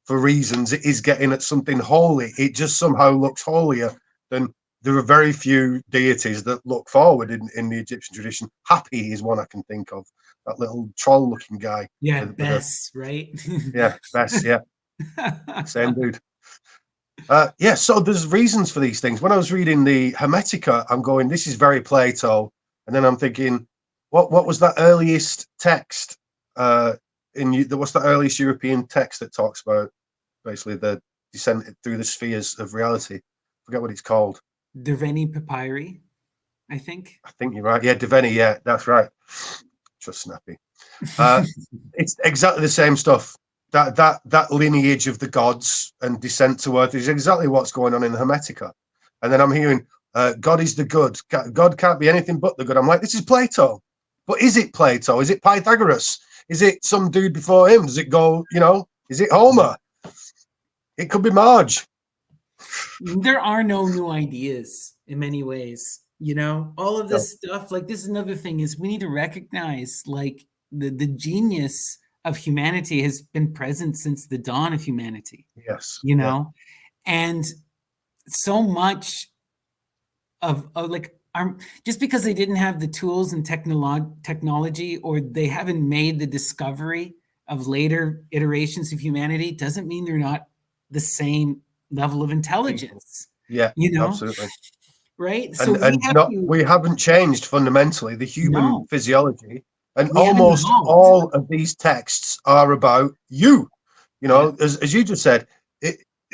for reasons it is getting at something holy. It just somehow looks holier than there are very few deities that look forward in the Egyptian tradition. Happy is one I can think of. That little troll looking guy. Yeah, With a Bess, right? yeah, best, yeah, same dude. Yeah, so there's reasons for these things. When I was reading the Hermetica, I'm going, this is very Plato. And then I'm thinking, what was that earliest text what's the earliest European text that talks about basically the descent through the spheres of reality? Forget what it's called. Derveni Papyri, I think. I think you're right. Yeah, Deveni. Yeah, that's right. Trust Snappy. Uh, it's exactly the same stuff. That lineage of the gods and descent to earth is exactly what's going on in the Hermetica. And then I'm hearing God is the good. God can't be anything but the good. I'm like, this is Plato. But is it Plato? Is it Pythagoras? Is it some dude before him? Does it go, you know, is it Homer? It could be Marge. There are no new ideas in many ways, you know, all of No. this stuff. Like, this is another thing is we need to recognize like the genius of humanity has been present since the dawn of humanity, Yes. you Yeah. know, and so much of like just because they didn't have the tools and technology, or they haven't made the discovery of later iterations of humanity, doesn't mean they're not the same level of intelligence. Yeah, You know, absolutely. right? So We haven't changed fundamentally the human no, physiology, and we haven't almost evolved. all of these texts are about you. You know, Yeah. as you just said,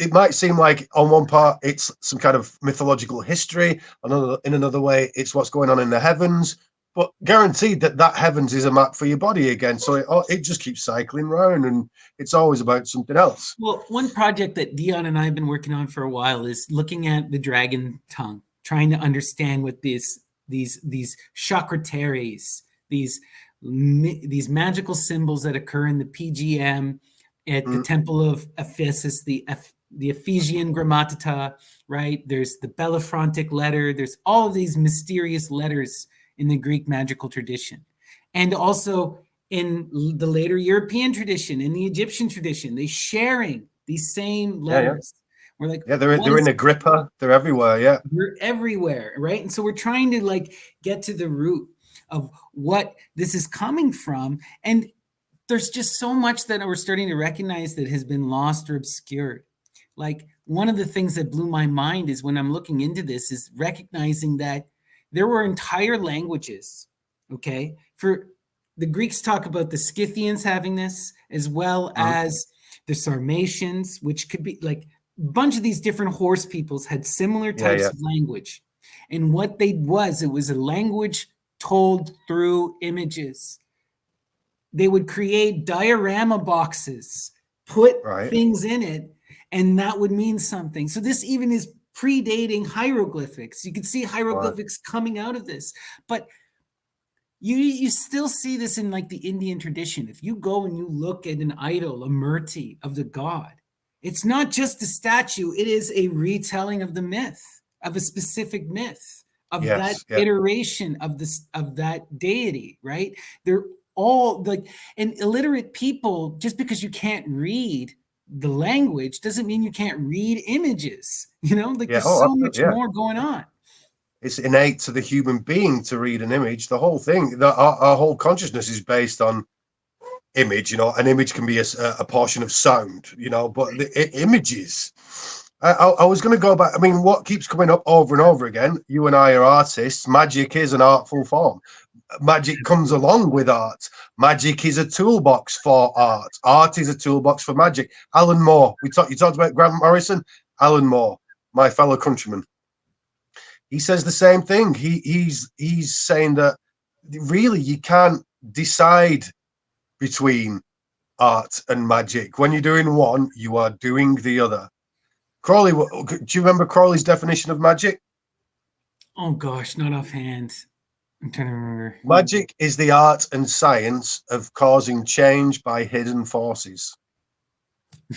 it might seem like on one part it's some kind of mythological history, in another way it's what's going on in the heavens, but guaranteed that heavens is a map for your body again. So it just keeps cycling round, and it's always about something else. Well, one project that Dion and I have been working on for a while is looking at the dragon tongue, trying to understand what these chakra-teres, these magical symbols that occur in the PGM at the Temple of Ephesus, the Ephesian grammatata, right? There's the Belaphrontic letter. There's all of these mysterious letters in the Greek magical tradition. And also in the later European tradition, in the Egyptian tradition, they sharing these same letters. We're like, they're in Agrippa, they're everywhere. Yeah, they're everywhere, right? And so we're trying to like get to the root of what this is coming from. And there's just so much that we're starting to recognize that has been lost or obscured. Like one of the things that blew my mind is when I'm looking into this is recognizing that there were entire languages, okay? For the Greeks talk about the Scythians having this, as well as the Sarmatians, which could be like a bunch of these different horse peoples had similar types of language. And what it was a language told through images. They would create diorama boxes, put things in it, and that would mean something. So this even is predating hieroglyphics. You can see hieroglyphics coming out of this, but you still see this in like the Indian tradition. If you go and you look at an idol, a murti of the god, it's not just a statue, it is a retelling of the myth, of a specific myth, of that iteration of that deity, right? They're all like, and illiterate people, just because you can't read the language doesn't mean you can't read images, you know, like there's so much more going on. It's innate to the human being to read an image. The whole thing, our whole consciousness is based on image. You know, an image can be a portion of sound, you know, but the images. I was going to go back. I mean, what keeps coming up over and over again, you and I are artists, magic is an artful form. Magic comes along with art. Magic is a toolbox for art. Art is a toolbox for magic. Alan Moore, you talked about Grant Morrison. Alan Moore, my fellow countryman, he says the same thing. He's saying that really you can't decide between art and magic. When you're doing one, you are doing the other. Crowley, do you remember Crowley's definition of magic? Oh gosh, not offhand. I'm trying to remember. Magic is the art and science of causing change by hidden forces.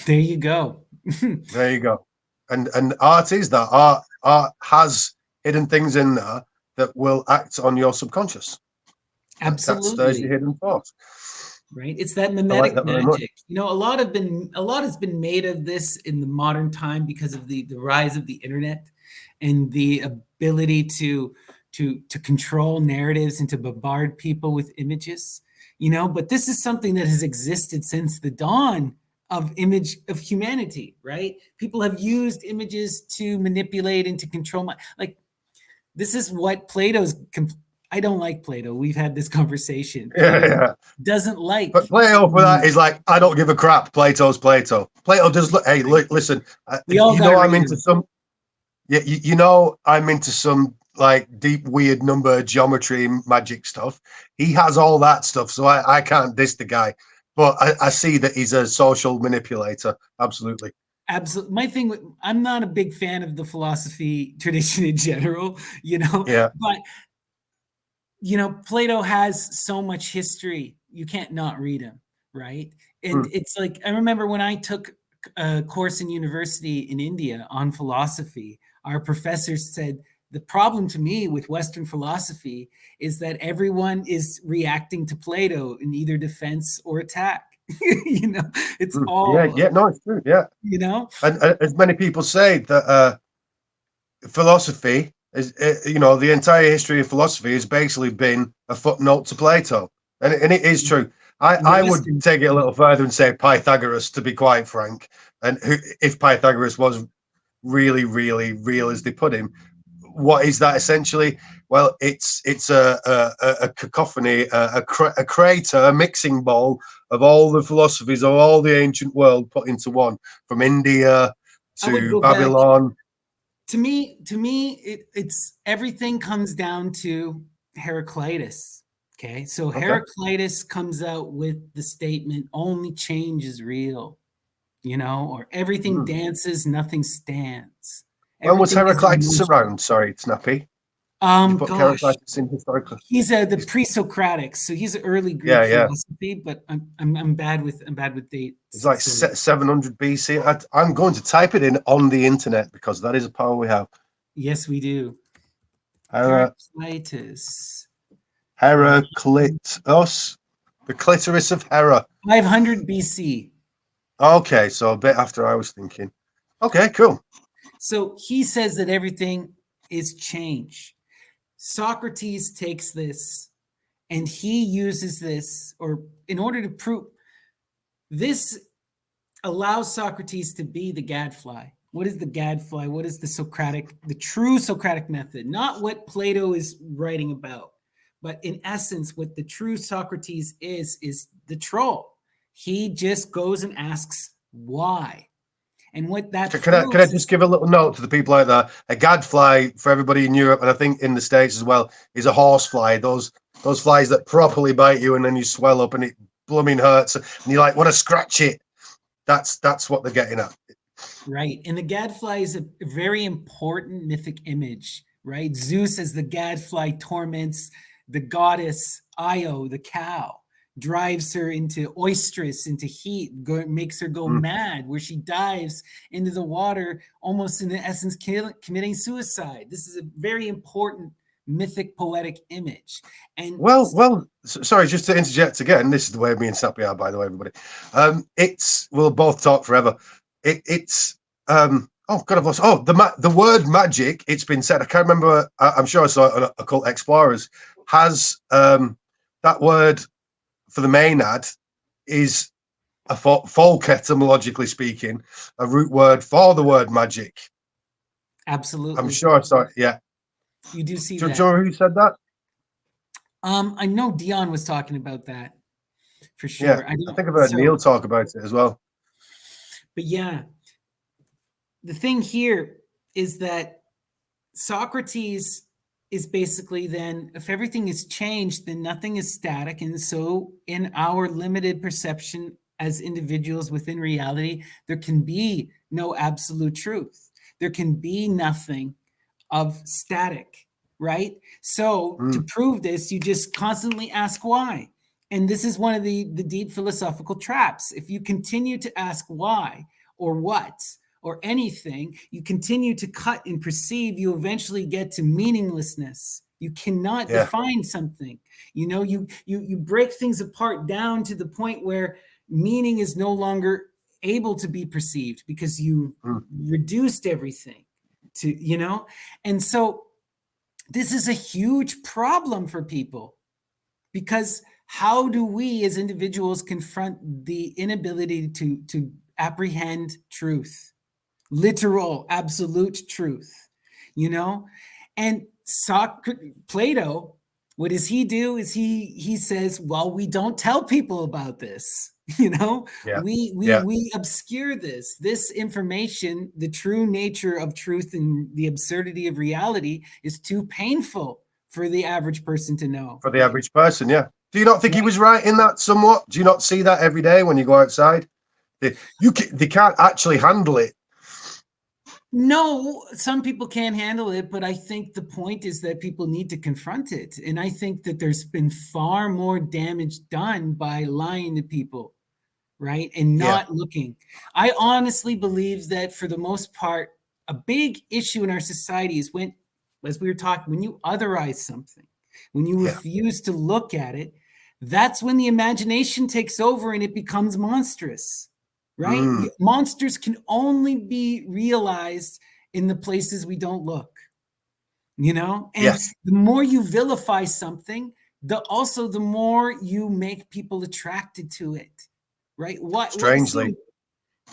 There you go. There you go. And art is that. Art has hidden things in there that will act on your subconscious. Absolutely. There's your hidden force. Right, it's that mimetic magic. You know, a lot has been made of this in the modern time because of the rise of the internet and the ability to control narratives and to bombard people with images. You know, but this is something that has existed since the dawn of humanity. Right, people have used images to manipulate and to control. This is what Plato's. I don't like Plato. We've had this conversation. Doesn't like. But Plato for that is like, I don't give a crap. Plato's Plato. Plato does look. Hey, look, listen. You know I'm into some. Yeah, you know I'm into some like deep, weird number geometry magic stuff. He has all that stuff, so I can't diss the guy. But I see that he's a social manipulator. Absolutely. Absolutely. My thing, I'm not a big fan of the philosophy tradition in general. You know. Yeah. But you know, Plato has so much history. You can't not read him, right? And it's like, I remember when I took a course in university in India on philosophy, our professors said, the problem to me with Western philosophy is that everyone is reacting to Plato in either defense or attack. You know, it's all. No, it's true. Yeah. You know, and as many people say that philosophy You know, the entire history of philosophy has basically been a footnote to Plato, and it is true. I would take it a little further and say Pythagoras, to be quite frank. And if Pythagoras was really, really real as they put him, what is that essentially? Well, it's a cacophony, a crater, a mixing bowl of all the philosophies of all the ancient world put into one, from India to Babylon. Back. To me, it's everything comes down to Heraclitus. Okay, so Heraclitus comes out with the statement, "Only change is real," you know, or "Everything dances, nothing stands." When was Heraclitus around? Sorry, Snappy. Gosh, Heraclitus in historical. He's the pre-Socratic, so he's early Greek philosophy. But I'm bad with dates. It's like 700 BC. I'm going to type it in on the internet because that is a power we have. Yes, we do. Heraclitus, the clitoris of Hera. 500 BC. Okay, so a bit after I was thinking. Okay, cool. So he says that everything is change. Socrates takes this and he uses this, or in order to prove this, allows Socrates to be the gadfly. What is the gadfly? What is the true Socratic method? Not what Plato is writing about, but in essence, what the true Socrates is the troll. He just goes and asks why. And what that can I just give a little note to the people out there? A gadfly, for everybody in Europe and I think in the States as well, is a horsefly. Those flies that properly bite you and then you swell up and it blooming hurts and you like want to scratch it. That's what they're getting at. Right. And the gadfly is a very important mythic image, right? Zeus as the gadfly torments the goddess Io, the cow, drives her into oestrus, into heat, makes her go mad, where she dives into the water, almost in the essence committing suicide. This is a very important mythic poetic image. And sorry, just to interject again, this is the way me and Snappy are, by the way, everybody. We'll both talk forever. The word magic, it's been said, I can't remember, I'm sure I saw it on Occult Explorers, has that word for the Maenad is a folk, etymologically speaking, a root word for the word magic. Absolutely. I'm sure I saw it, yeah. You do see that. Do you know who said that? I know Dion was talking about that, for sure. Yeah, I think I've heard Neil talk about it as well. But yeah, the thing here is that Socrates is basically then, if everything is changed, then nothing is static. And so in our limited perception as individuals within reality, there can be no absolute truth. There can be nothing of static, right? So to prove this, you just constantly ask why. And this is one of the deep philosophical traps. If you continue to ask why or what, or anything, you continue to cut and perceive, you eventually get to meaninglessness. You cannot define something. You know, you break things apart down to the point where meaning is no longer able to be perceived because you reduced everything to, you know? And so this is a huge problem for people, because how do we as individuals confront the inability to apprehend truth? Literal, absolute truth, you know? And Plato, what does he do? Is he says, well, we don't tell people about this, you know? We obscure this information, the true nature of truth and the absurdity of reality is too painful for the average person to know. For the average person, yeah. Do you not think he was right in that somewhat? Do you not see that every day when you go outside? They can't actually handle it. No, some people can't handle it, but I think the point is that people need to confront it. And I think that there's been far more damage done by lying to people, right? And not looking. I honestly believe that for the most part, a big issue in our society is when, as we were talking, when you otherize something, when you refuse to look at it, that's when the imagination takes over and it becomes monstrous. Right? Monsters can only be realized in the places we don't look. you know? And Yes. the more you vilify something, the more you make people attracted to it, right? Strangely.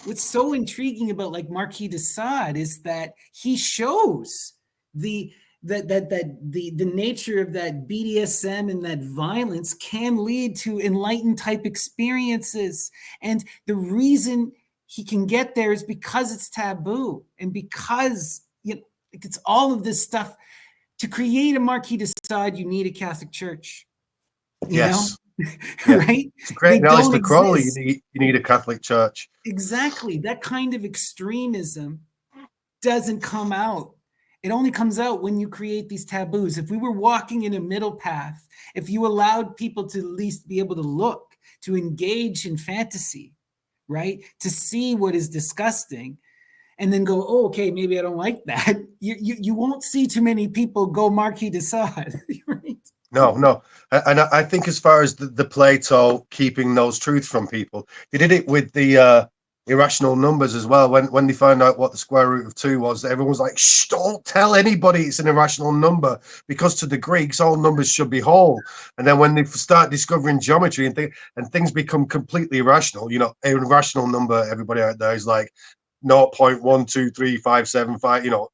What's so intriguing about like Marquis de Sade is that he shows the the nature of that BDSM and that violence can lead to enlightened type experiences. And the reason he can get there is because it's taboo and because it's all of this stuff. To create a Marquis de Sade, you need a Catholic Church, Yes. Yeah. right? To create an Aleister Crowley, you need a Catholic Church. Exactly. That kind of extremism doesn't come out. It only comes out when you create these taboos. If we were walking in a middle path, if you allowed people to at least be able to look, to engage in fantasy, right? To see what is disgusting and then go, oh, okay, maybe I don't like that. You won't see too many people go Marquis de Sade, right? No. And I think as far as the Plato keeping those truths from people, they did it with the irrational numbers as well. When they found out what the square root of 2 was, everyone was like, shh, don't tell anybody it's an irrational number, because to the Greeks, all numbers should be whole. And then when they start discovering geometry and things become completely irrational, an irrational number, everybody out there is like 0.12357,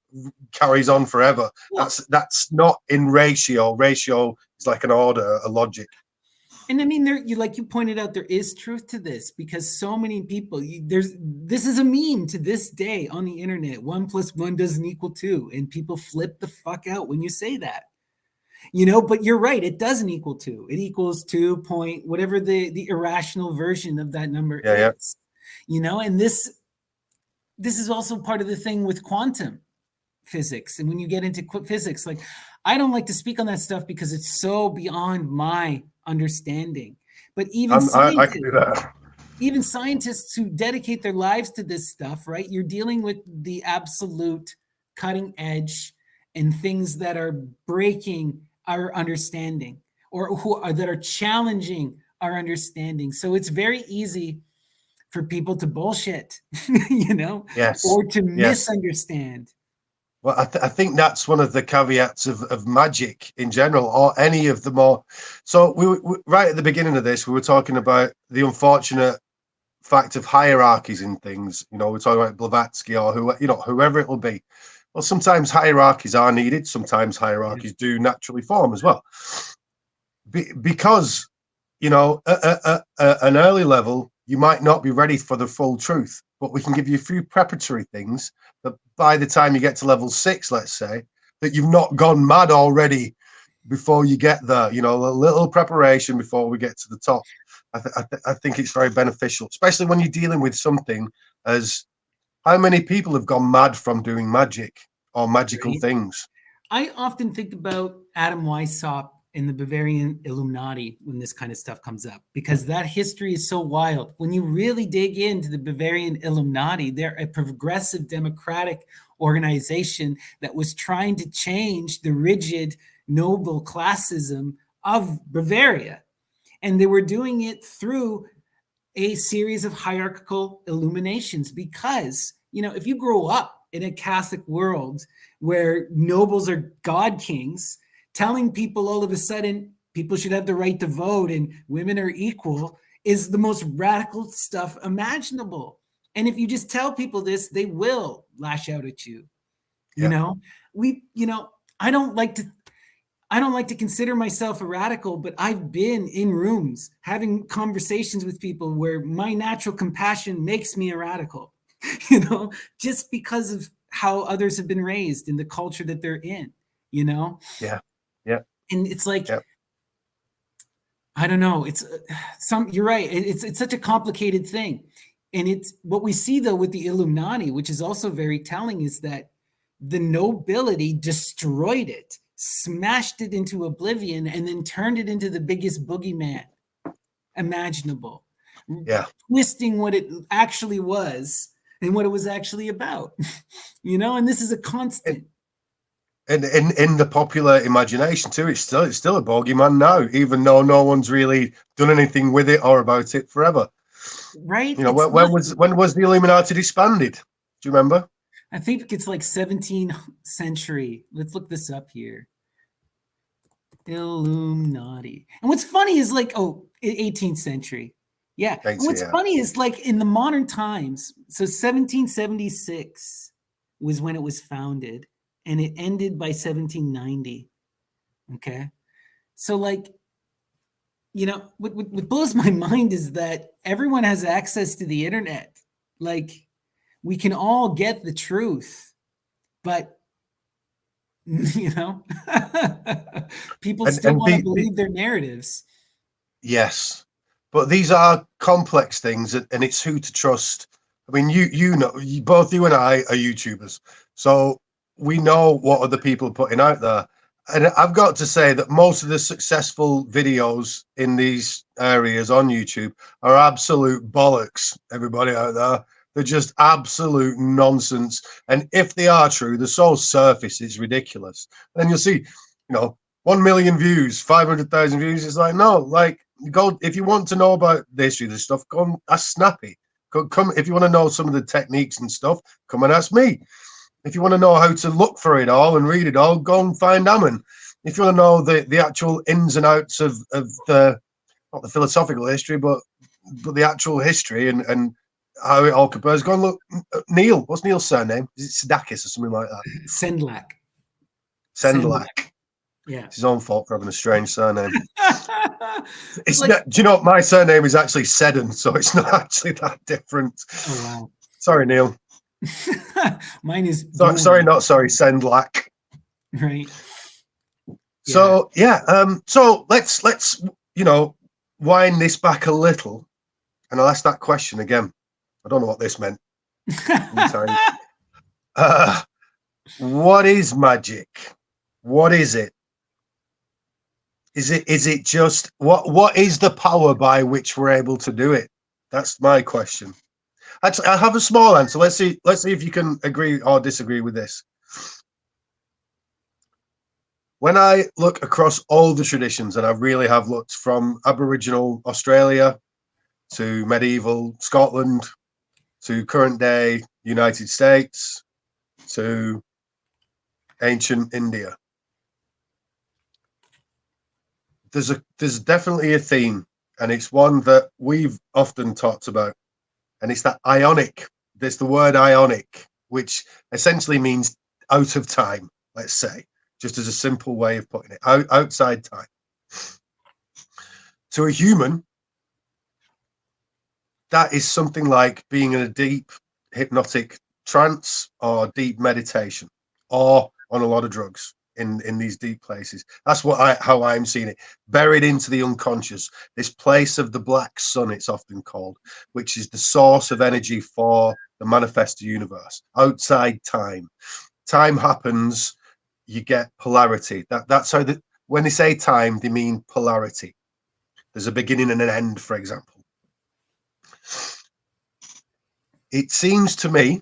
carries on forever. Well, That's not in ratio. Ratio is like an order, a logic. And I mean, like you pointed out, there is truth to this because so many people. This is a meme to this day on the internet. 1 + 1 doesn't equal 2, and people flip the fuck out when you say that. But you're right. It doesn't equal 2. It equals 2 point whatever the irrational version of that number is. And this is also part of the thing with quantum physics. And when you get into physics, like I don't like to speak on that stuff because it's so beyond my understanding. But even I can do that. Even scientists who dedicate their lives to this stuff, right? You're dealing with the absolute cutting edge and things that are breaking our understanding or that are challenging our understanding. So it's very easy for people to bullshit, Yes. or to misunderstand. Well, I think that's one of the caveats of magic in general, or any of the more. So we right at the beginning of this, we were talking about the unfortunate fact of hierarchies in things. We're talking about Blavatsky or whoever it will be. Well, sometimes hierarchies are needed. Sometimes hierarchies do naturally form as well, because at an early level you might not be ready for the full truth, but we can give you a few preparatory things that by the time you get to level 6, let's say, that you've not gone mad already before you get there. A little preparation before we get to the top. I think it's very beneficial, especially when you're dealing with something as how many people have gone mad from doing magic or magical things. I often think about Adam Weishaupt in the Bavarian Illuminati when this kind of stuff comes up, because that history is so wild. When you really dig into the Bavarian Illuminati, they're a progressive democratic organization that was trying to change the rigid noble classism of Bavaria. And they were doing it through a series of hierarchical illuminations because, if you grow up in a Catholic world where nobles are god kings, telling people all of a sudden people should have the right to vote and women are equal is the most radical stuff imaginable. And if you just tell people this, they will lash out at you. I don't like to consider myself a radical, but I've been in rooms having conversations with people where my natural compassion makes me a radical, just because of how others have been raised in the culture that they're in, Yeah. And it's like, I don't know. It's you're right. It's such a complicated thing. And it's what we see though with the Illuminati, which is also very telling, is that the nobility destroyed it, smashed it into oblivion, and then turned it into the biggest boogeyman imaginable. Yeah. Twisting what it actually was and what it was actually about. And this is a constant. And in the popular imagination too, it's still a bogeyman now, even though no one's really done anything with it or about it forever. Right? When was the Illuminati disbanded? Do you remember? I think it's like 17th century. Let's look this up here. Illuminati. And what's funny is like, 18th century. Yeah. And what's funny is like in the modern times, so 1776 was when it was founded and it ended by 1790. Okay. So like, you know, what blows my mind is that everyone has access to the internet. Like we can all get the truth, but you know, people still want to believe their narratives. Yes, but these are complex things, and it's who to trust. I mean, you know, both you and I are YouTubers, so we know what other people are putting out there. And I've got to say that most of the successful videos in these areas on YouTube are absolute bollocks, everybody out there. They're just absolute nonsense. And if they are true, they're so surface, it's ridiculous. And then you'll see, you know, 1 million views, 500,000 views. It's like, no, like, go if you want to know about the history of this stuff, go and ask Snappy. Come if you want to know some of the techniques and stuff, come and ask me. If you want to know how to look for it all and read it all, go and find Ammon. If you want to know the actual ins and outs of the, not the philosophical history, but the actual history and how it all compares, go and look. Neil, what's Neil's surname? Is it Sadakis or something like that? Sendlak. Sendlak. Yeah. It's his own fault for having a strange surname. It's like, not, do you know what? My surname is actually Seddon, so it's not actually that different. Oh, wow. Sorry, Neil. Mine is sorry, Sendlak. Right. So so let's you know, wind this back a little, and I'll ask that question again. I don't know what this meant. What is magic? What is it? Is it just what is the power by which we're able to do it? That's my question. Actually, I have a small answer. Let's see if you can agree or disagree with this. When I look across all the traditions, and I really have looked from Aboriginal Australia to medieval Scotland to current day United States to ancient India, there's definitely a theme, and it's one that we've often talked about, and it's that ionic. There's the word ionic, which essentially means out of time, let's say, just as a simple way of putting it, outside time. To a human, that is something like being in a deep hypnotic trance or deep meditation or on a lot of drugs in these deep places. That's how I'm seeing it, buried into the unconscious, this place of the black sun, it's often called, which is the source of energy for the manifest universe. Outside time happens, you get polarity. That's how when they say time, they mean polarity. There's a beginning and an end, for example. It seems to me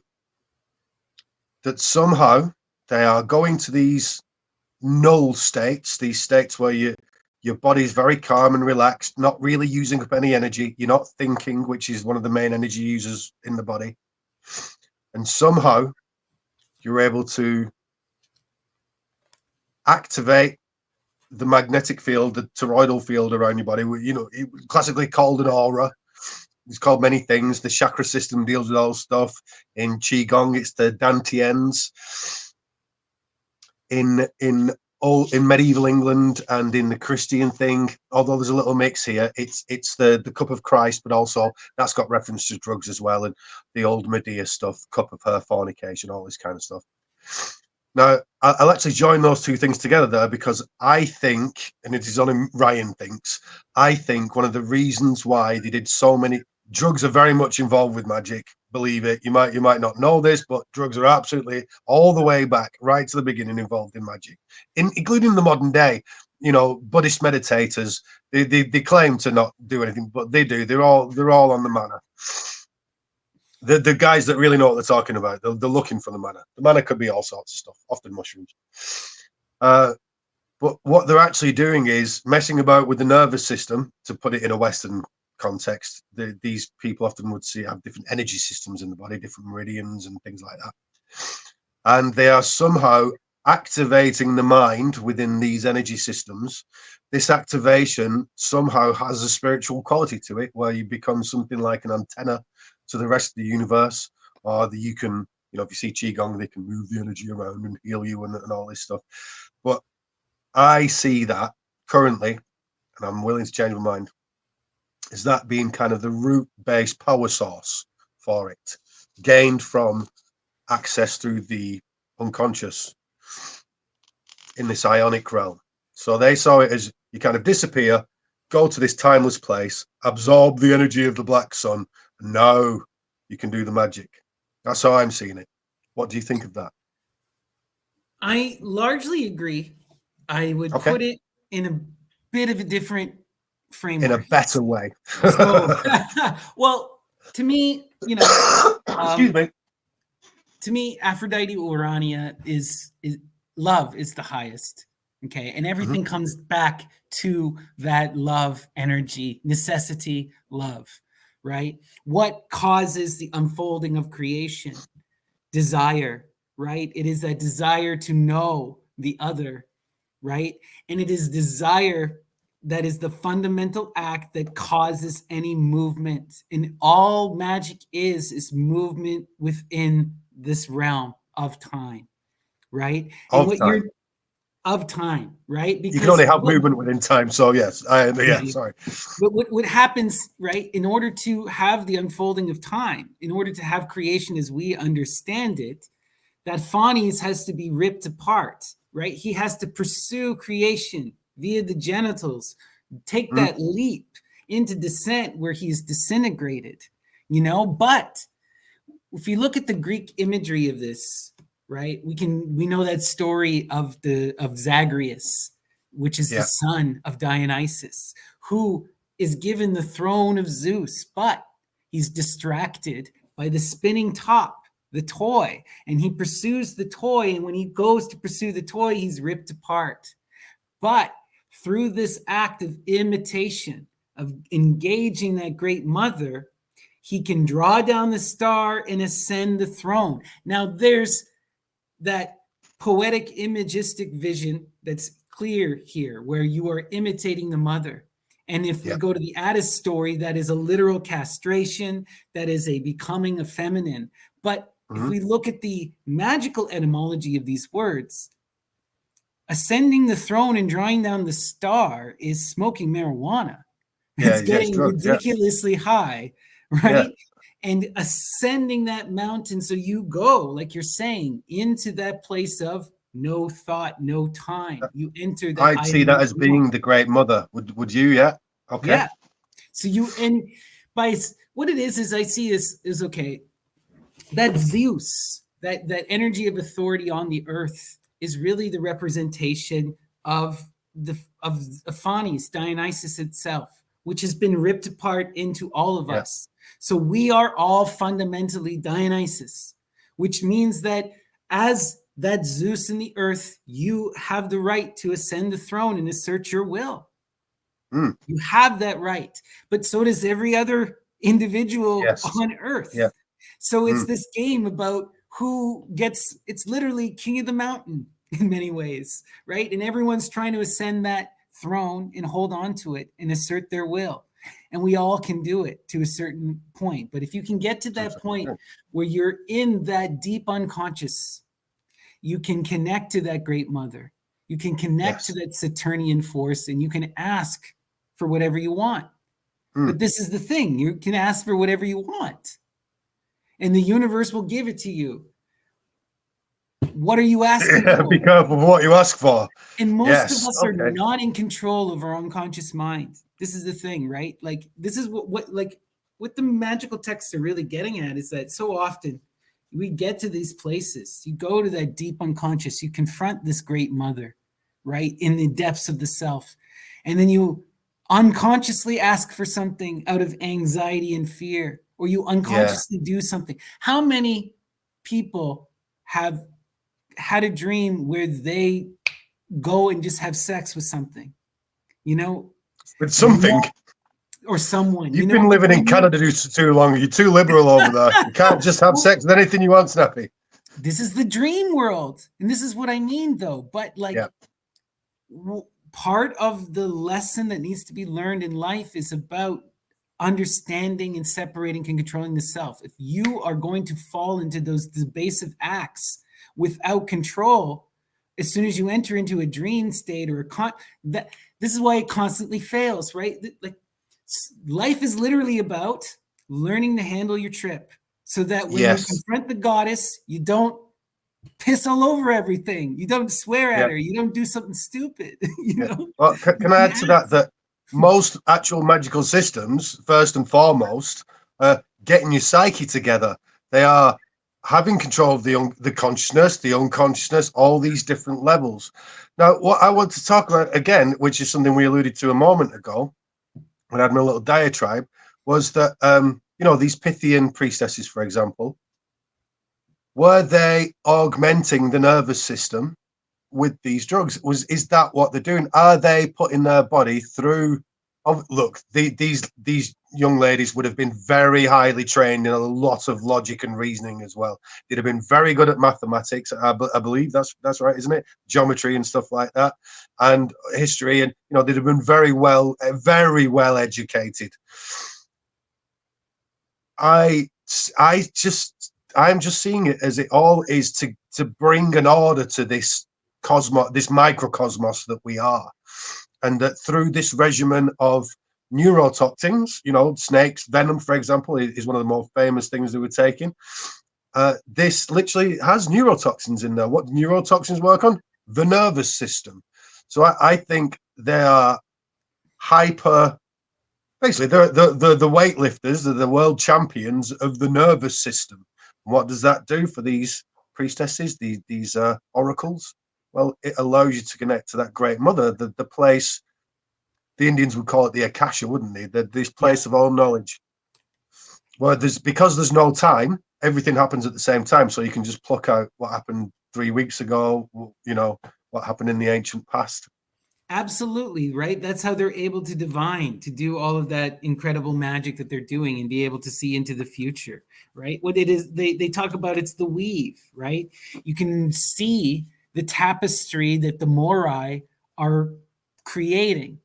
that somehow they are going to these null states, these states where your body's very calm and relaxed, not really using up any energy. You're not thinking, which is one of the main energy users in the body. And somehow you're able to activate the magnetic field, the toroidal field around your body, you know, classically called an aura. It's called many things. The chakra system deals with all stuff. In Qigong, it's the dantians. In medieval England and in the Christian thing, although there's a little mix here, it's the cup of Christ, but also that's got reference to drugs as well, and the old Medea stuff, cup of her fornication, all this kind of stuff. Now, I'll actually join those two things together there, because I think, and it is only Ryan thinks, I think one of the reasons why they did so many drugs are very much involved with magic. Believe it. You might not know this, but drugs are absolutely all the way back, right to the beginning, involved in magic, including the modern day. You know, Buddhist meditators, they claim to not do anything, but they do. They're all on the manna. The guys that really know what they're talking about, they're looking for the manna. The manna could be all sorts of stuff, often mushrooms. But what they're actually doing is messing about with the nervous system, to put it in a Western context. These people often would have different energy systems in the body, different meridians and things like that. and they are somehow activating the mind within these energy systems. This activation somehow has a spiritual quality to it, where you become something like an antenna to the rest of the universe, or that you can, if you see Qigong, they can move the energy around and heal you and all this stuff. But I see that currently, and I'm willing to change my mind, is that being kind of the root-based power source for it, gained from access through the unconscious in this ionic realm. So they saw it as you kind of disappear, go to this timeless place, absorb the energy of the black sun, and now you can do the magic. That's how I'm seeing it. What do you think of that? I largely agree. I would put it in a bit of a different framework. In a better way. So, well, to me, excuse me. To me, Aphrodite Urania is love is the highest. Okay. And everything comes back to that love energy, necessity, love, right? What causes the unfolding of creation? Desire, right? It is that desire to know the other, right? And it is desire that is the fundamental act that causes any movement. And all magic is movement within this realm of time, right? And what you're of time, right? Because you can only have movement within time. So yes, sorry. But what happens, right? In order to have the unfolding of time, in order to have creation as we understand it, that Phanes has to be ripped apart, right? He has to pursue creation via the genitals, take that leap into descent where he's disintegrated, But if you look at the Greek imagery of this, right, we know that story of Zagreus, which is the son of Dionysus, who is given the throne of Zeus, but he's distracted by the spinning top, the toy, and he pursues the toy. And when he goes to pursue the toy, he's ripped apart. But through this act of imitation, of engaging that great mother, he can draw down the star and ascend the throne. Now, there's that poetic imagistic vision that's clear here, where you are imitating the mother. And if we go to the Attis story, that is a literal castration, that is a becoming of feminine. But if we look at the magical etymology of these words, ascending the throne and drawing down the star is smoking marijuana. It's getting ridiculously high, right? Yeah. And ascending that mountain, so you go, like you're saying, into that place of no thought, no time. You enter that. I'd see that as being the great mother. Would you? Yeah. Okay. Yeah. So and by what it is I see is okay. That Zeus, that energy of authority on the earth, is really the representation of Phanes, Dionysus itself, which has been ripped apart into all of us. So we are all fundamentally Dionysus, which means that as that Zeus in the earth, you have the right to ascend the throne and assert your will. You have that right, but so does every other individual on earth. Yeah. So it's this game about who gets, it's literally king of the mountain in many ways, right? And everyone's trying to ascend that throne and hold on to it and assert their will. And we all can do it to a certain point. But if you can get to that point where you're in that deep unconscious, you can connect to that great mother. You can connect to that Saturnian force, and you can ask for whatever you want. But this is the thing. You can ask for whatever you want, and the universe will give it to you. What are you asking for? Be careful of what you ask for. And most of us are not in control of our unconscious mind. This is the thing, right? Like, this is what the magical texts are really getting at, is that so often we get to these places. You go to that deep unconscious. You confront this great mother, right, in the depths of the self. And then you unconsciously ask for something out of anxiety and fear, or you unconsciously do something. How many people have had a dream where they go and just have sex with something, with something or someone? You've been living in Canada too long. You're too liberal over there. You can't just have sex with anything you want, Snappy. this is the dream world. And this is what I mean, though. But like, Yeah. Part of the lesson that needs to be learned in life is about understanding and separating and controlling the self. If you are going to fall into those divisive acts without control, as soon as you enter into a dream state or this is why it constantly fails, right? Like, life is literally about learning to handle your trip so that when you confront the goddess, you don't piss all over everything. You don't swear at her. You don't do something stupid. You know. Well, can I add to that most actual magical systems, first and foremost, are getting your psyche together. They are having control of the consciousness, the unconsciousness, all these different levels. Now, what I want to talk about again, which is something we alluded to a moment ago when I had my little diatribe, was that these Pythian priestesses, for example, were they augmenting the nervous system with these drugs? Is that what they're doing? Are they putting their body through? Look, these young ladies would have been very highly trained in a lot of logic and reasoning as well. They'd have been very good at mathematics. I believe that's right, isn't it? Geometry and stuff like that, and history, and they'd have been very well educated. I'm just seeing it as it all is to bring an order to this cosmos, this microcosmos that we are, and that through this regimen of neurotoxins, snakes venom, for example, is one of the more famous things they were taking. This literally has neurotoxins in there. What do neurotoxins work on? The nervous system. So I think they are basically the weightlifters are the world champions of the nervous system. What does that do for these priestesses, these oracles? Well, it allows you to connect to that great mother, the place. The Indians would call it the Akasha, wouldn't they? This place of all knowledge. Well, because there's no time, everything happens at the same time. So you can just pluck out what happened 3 weeks ago, what happened in the ancient past. Absolutely, right? That's how they're able to divine, to do all of that incredible magic that they're doing and be able to see into the future, right? What it is, they talk about, it's the weave, right? You can see the tapestry that the Morai are creating.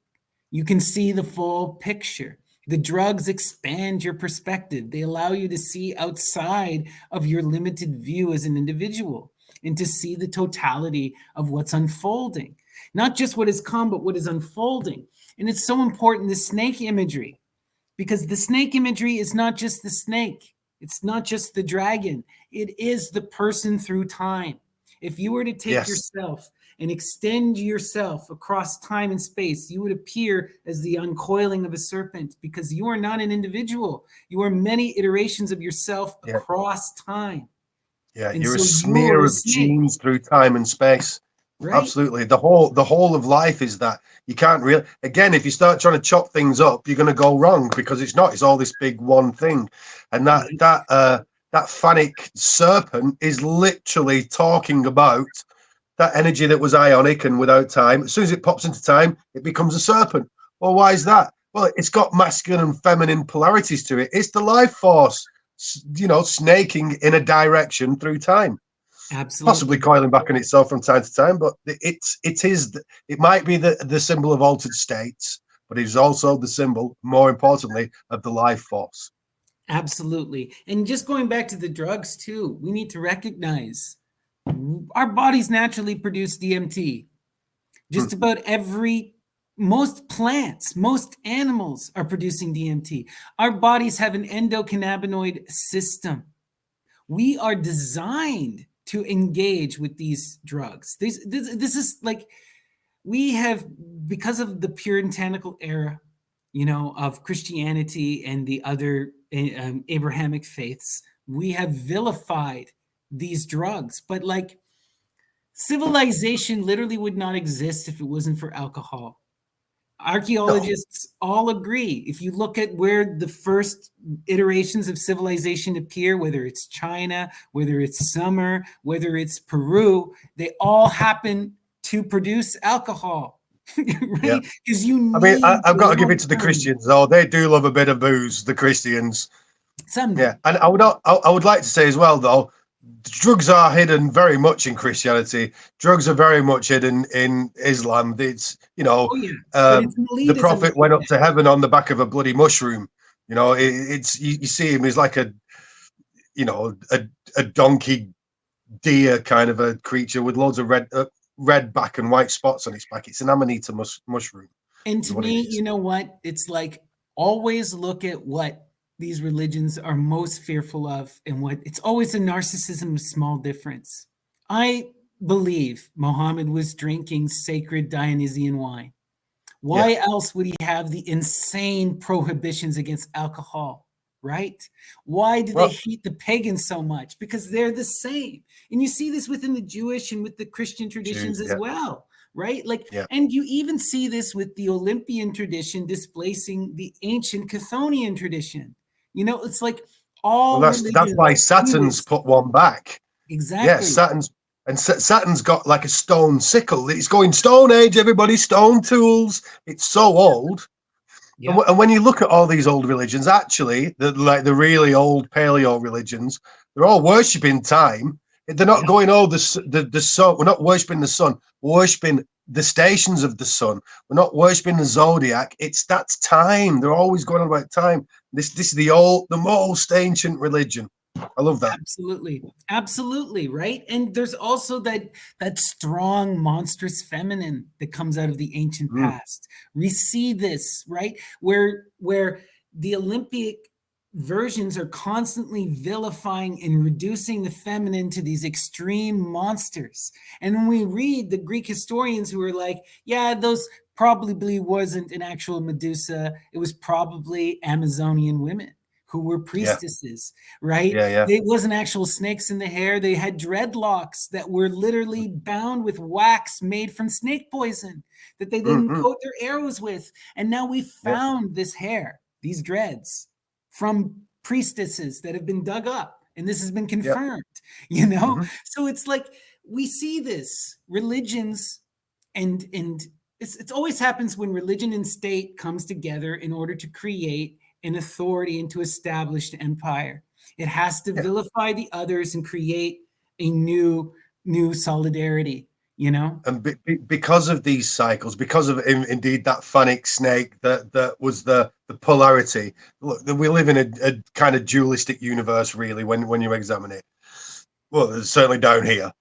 You can see the full picture. The drugs expand your perspective. They allow you to see outside of your limited view as an individual and to see the totality of what's unfolding. Not just what has come, but what is unfolding. And it's so important, the snake imagery, because the snake imagery is not just the snake. It's not just the dragon. It is the person through time. If you were to take yourself and extend yourself across time and space, you would appear as the uncoiling of a serpent, because you are not an individual. You are many iterations of yourself across time. Yeah, and you're a smear of genes through time and space. Right. Absolutely. The whole of life is that. You can't really, again, if you start trying to chop things up, you're going to go wrong, because it's all this big one thing. And that phanic serpent is literally talking about that energy that was ionic and without time. As soon as it pops into time, it becomes a serpent. Well, why is that? Well, it's got masculine and feminine polarities to it. It's the life force, snaking in a direction through time. Absolutely. Possibly coiling back on itself from time to time, but it might be the symbol of altered states, but it is also the symbol, more importantly, of the life force. Absolutely. And just going back to the drugs too, we need to recognize our bodies naturally produce DMT. Just about most plants, most animals are producing DMT. Our bodies have an endocannabinoid system. We are designed to engage with these drugs. This is like, we have, because of the puritanical era, of Christianity and the other Abrahamic faiths, we have vilified these drugs. But like, civilization literally would not exist if it wasn't for alcohol. Archaeologists all agree. If you look at where the first iterations of civilization appear, whether it's China, whether it's Sumer, whether it's Peru, they all happen to produce alcohol. Right? Because I've got to give it to the Christians, though. They do love a bit of booze, the Christians. Some do. Yeah, and I would like to say as well, though, drugs are hidden very much in Christianity. Drugs are very much hidden in Islam. It's, you know, Oh yeah, but it's an the elitism prophet about went up that. to heaven on the back of a bloody mushroom. You know, it's you see him as like a, you know, a donkey deer kind of a creature with loads of red back and white spots on its back. It's an amanita mushroom. And Is to what it me, is. you know what? It's like always look at what these religions are most fearful of and what it's always a narcissism of small difference. I believe Muhammad was drinking sacred Dionysian wine. Yeah. Why else would he have the insane prohibitions against alcohol, right? Why do they Well, hate the pagans so much? Because they're the same. And you see this within the Jewish and with the Christian traditions Jews. as Yeah. well, right? Like, Yeah. and you even see this with the Olympian tradition displacing the ancient Chthonian tradition. You know, it's like Well, all that's religions why do Saturn's this. put one back. Yeah, Exactly. Saturn's got like a stone sickle. It's going Stone Age, everybody, stone tools. It's so old. Yeah. And when you look at all these old religions, actually, like the really old paleo religions, they're all worshipping time. They're not Yeah. going, oh, the sun. We're not worshipping the sun. We're worshipping the stations of the sun. We're not worshipping the zodiac. That's time. They're always going on about time. This is the most ancient religion. I love that. Absolutely. Absolutely, right? And there's also that strong monstrous feminine that comes out of the ancient Mm, past. We see this, right? Where the Olympic versions are constantly vilifying and reducing the feminine to these extreme monsters. And when we read the Greek historians who are like, yeah, those probably wasn't an actual Medusa, it was probably Amazonian women who were yeah, priestesses, right? yeah, yeah. It wasn't actual snakes in the hair. They had dreadlocks that were literally bound with wax made from snake poison that they Mm, then mm, coat their arrows with. And now we yeah, found this hair, these dreads from priestesses that have been dug up. And this has been yeah. confirmed, you know? Hmm. So it's like we see this religions and it always happens when religion and state comes together in order to create an authority and to establish the empire. It has to Yeah. vilify the others and create a new solidarity, you know? And because of these cycles, because of indeed that phonic snake that was the polarity. Look, we live in a kind of dualistic universe, really, when you examine it. Well, it's certainly down here.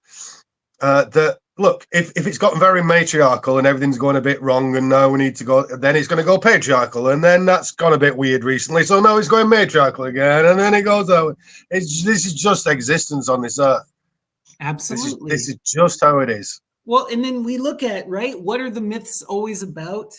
That look, if it's gotten very matriarchal and everything's going a bit wrong, and now we need to go, then it's going to go patriarchal, and then that's gone a bit weird recently. So now it's going matriarchal again, and then it goes out. This is just existence on this earth. This Absolutely. is just how it is. Well, and then we look at, right, what are the myths always about?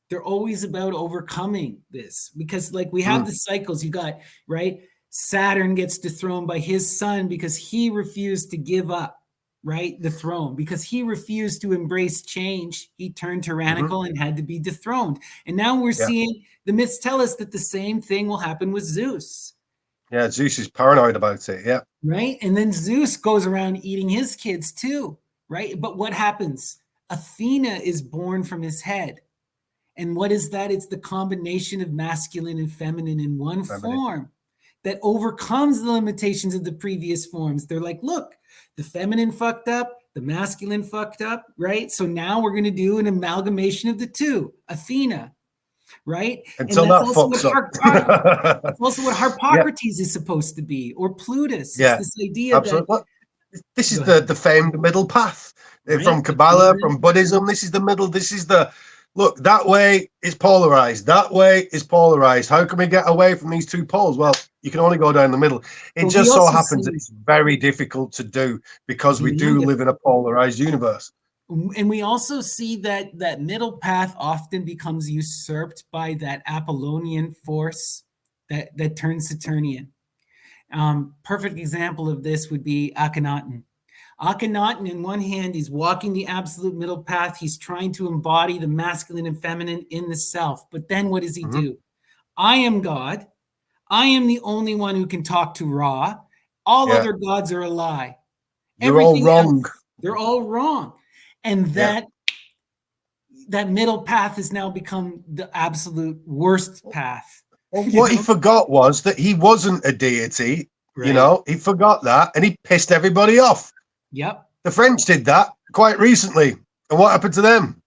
They're always about overcoming this because, like, we have Mm, the cycles. You got, right? Saturn gets dethroned by his son because he refused to give up, right? The throne, because he refused to embrace change. He turned mhm. tyrannical and had to be dethroned. And now we're Yeah. seeing the myths tell us that the same thing will happen with Zeus, Yeah, Zeus is paranoid about it. Yeah, right? And then Zeus goes around eating his kids too, right? But what happens? Athena is born from his head. And what is that? It's the combination of masculine and feminine in one feminine. form that overcomes the limitations of the previous forms. They're like, look, the feminine fucked up, the masculine fucked up, right? So now we're going to do an amalgamation of the two, Athena, right? And Until that's that also fucks up. that's also what Yeah, Harpocrates is supposed to be, or Plutus. It's yeah, this idea that absolutely. Well, this is go ahead, the famed middle path right? from The Kabbalah, golden, from Buddhism. This is the middle. This is the look. That way is polarized. That way is polarized. How can we get away from these two poles? Well, you can only go down the middle. It but we just so also happens that see it's very difficult to do because we do beyond it. live in a polarized universe. And we also see that middle path often becomes usurped by that Apollonian force that turns Saturnian. Perfect example of this would be Akhenaten. Akhenaten, in one hand, he's walking the absolute middle path. He's trying to embody the masculine and feminine in the self. But then what does he Mhm. do? I am God. I am the only one who can talk to Ra. All Yeah, other gods are a lie. you're all Everything wrong. else, they're all wrong. And Yeah. that middle path has now become the absolute worst path. Well, You what he know? forgot was that he wasn't a deity. You know, he forgot that and he pissed everybody off. Yep. The French did that quite recently. And what happened to them?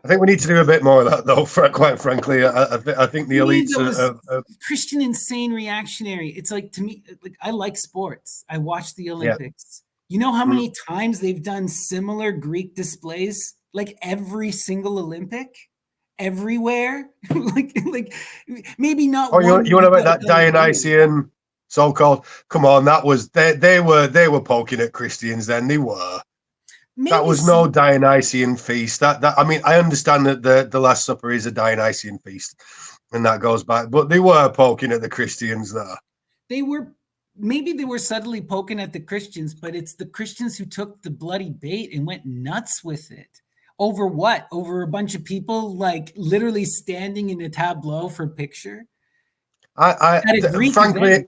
I think we need to do a bit more of that, though, quite frankly. I think the elites are Christian insane reactionary. It's like, to me, like, I like sports. I watch the Olympics. Yeah. You know how many times they've done similar Greek displays? Like every single Olympic? Everywhere? like maybe not. Oh, you want about that Dionysian so-called? Come on, that was they were poking at Christians. Then they were. Maybe that was no Dionysian feast. That I mean, I understand that the Last Supper is a Dionysian feast, and that goes back. But they were poking at the Christians there. Maybe they were subtly poking at the Christians, but it's the Christians who took the bloody bait and went nuts with it. Over what? Over a bunch of people like literally standing in a tableau for a picture? Frankly,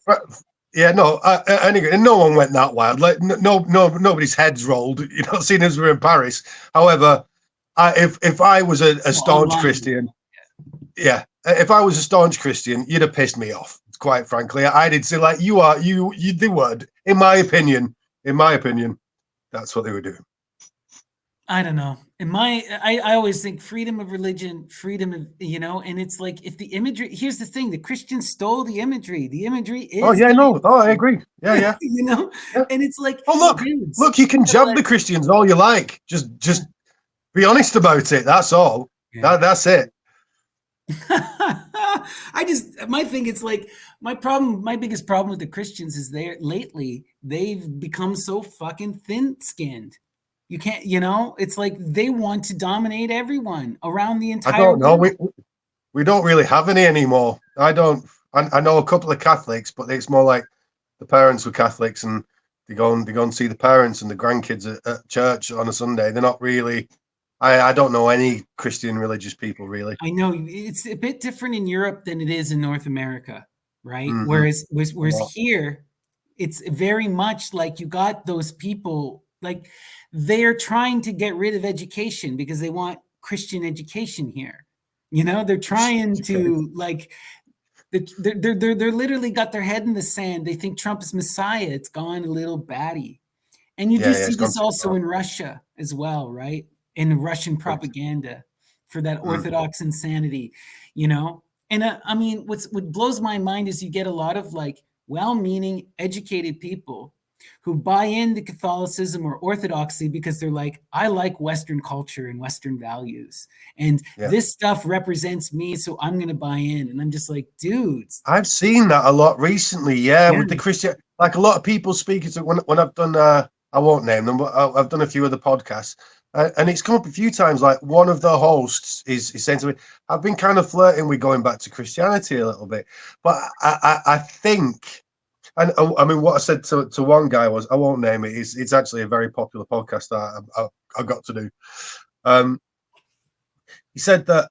yeah, no, anyway, no one went that wild. Like nobody's heads rolled. You know, seeing as we're in Paris. However, if I was a staunch Christian, if I was a staunch Christian, you'd have pissed me off. Quite frankly, I did say like you they would. In my opinion, that's what they were doing. I don't know. I always think freedom of religion, freedom of, you know, and it's like if the imagery, here's the thing, the Christians stole the imagery. The imagery is. Oh, yeah, no. Oh, I agree. Yeah. You know, and it's like, oh, look, you can jab the Christians all you like. Just be honest about it. That's all. Yeah. That's it. My thing, it's like my biggest problem with the Christians is they've become so fucking thin-skinned. You can't, you know, it's like they want to dominate everyone around the entire. I don't know. We don't really have any anymore. I know a couple of Catholics, but it's more like the parents were Catholics and they go and see the parents and the grandkids at church on a Sunday. They're not really. I don't know any Christian religious people really. I know it's a bit different in Europe than it is in North America, right? Mm-hmm. Whereas here, it's very much like you got those people like. They're trying to get rid of education because they want Christian education here. You know, they're trying to like, they're literally got their head in the sand. They think Trump is Messiah. It's gone a little batty. And you do see this also in Russia as well, right? In Russian propaganda for that Orthodox insanity, you know? And I mean, what blows my mind is you get a lot of like well-meaning, educated people who buy into Catholicism or Orthodoxy because they're like, I like Western culture and Western values. And this stuff represents me, so I'm going to buy in. And I'm just like, dudes. I've seen that a lot recently, with the Christian, like a lot of people speaking to when I've done, I won't name them, but I've done a few of the podcasts. And it's come up a few times, like one of the hosts is saying to me, I've been kind of flirting with going back to Christianity a little bit. But I think... And I mean, what I said to one guy was, I won't name it. It's actually a very popular podcast that I got to do. He said that,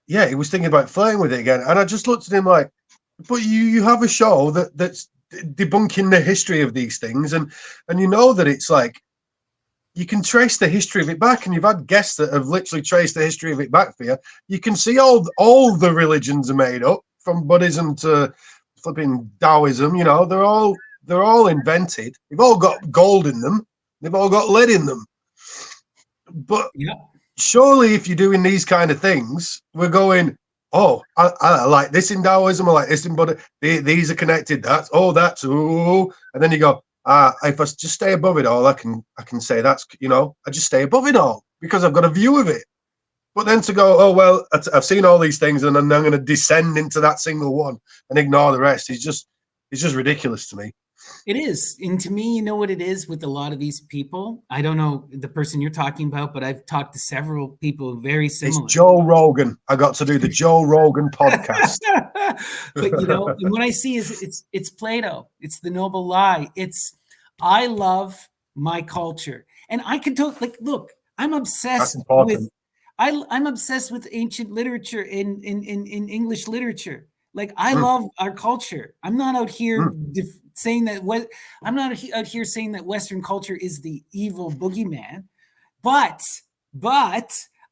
he was thinking about flirting with it again. And I just looked at him like, but you have a show that's debunking the history of these things. And you know that it's like, you can trace the history of it back. And you've had guests that have literally traced the history of it back for you. You can see all the religions are made up, from Buddhism to flipping Taoism, you know, they're all invented. They've all got gold in them. They've all got lead in them. But surely if you're doing these kind of things, we're going, I like this in Taoism, I like this in Buddha. These are connected. And then you go, if I just stay above it all, I can say that's, you know, I just stay above it all because I've got a view of it. But then to go, I've seen all these things and I'm going to descend into that single one and ignore the rest. It's just ridiculous to me. It is. And to me, you know what it is with a lot of these people? I don't know the person you're talking about, but I've talked to several people very similar. It's Joe Rogan. I got to do the Joe Rogan podcast. But, you know, and what I see is it's Plato. It's the noble lie. It's, I love my culture. And I could look, I'm obsessed with... I'm obsessed with ancient literature in English literature. Like I love our culture. I'm not out here saying that I'm not out here saying that Western culture is the evil boogeyman, but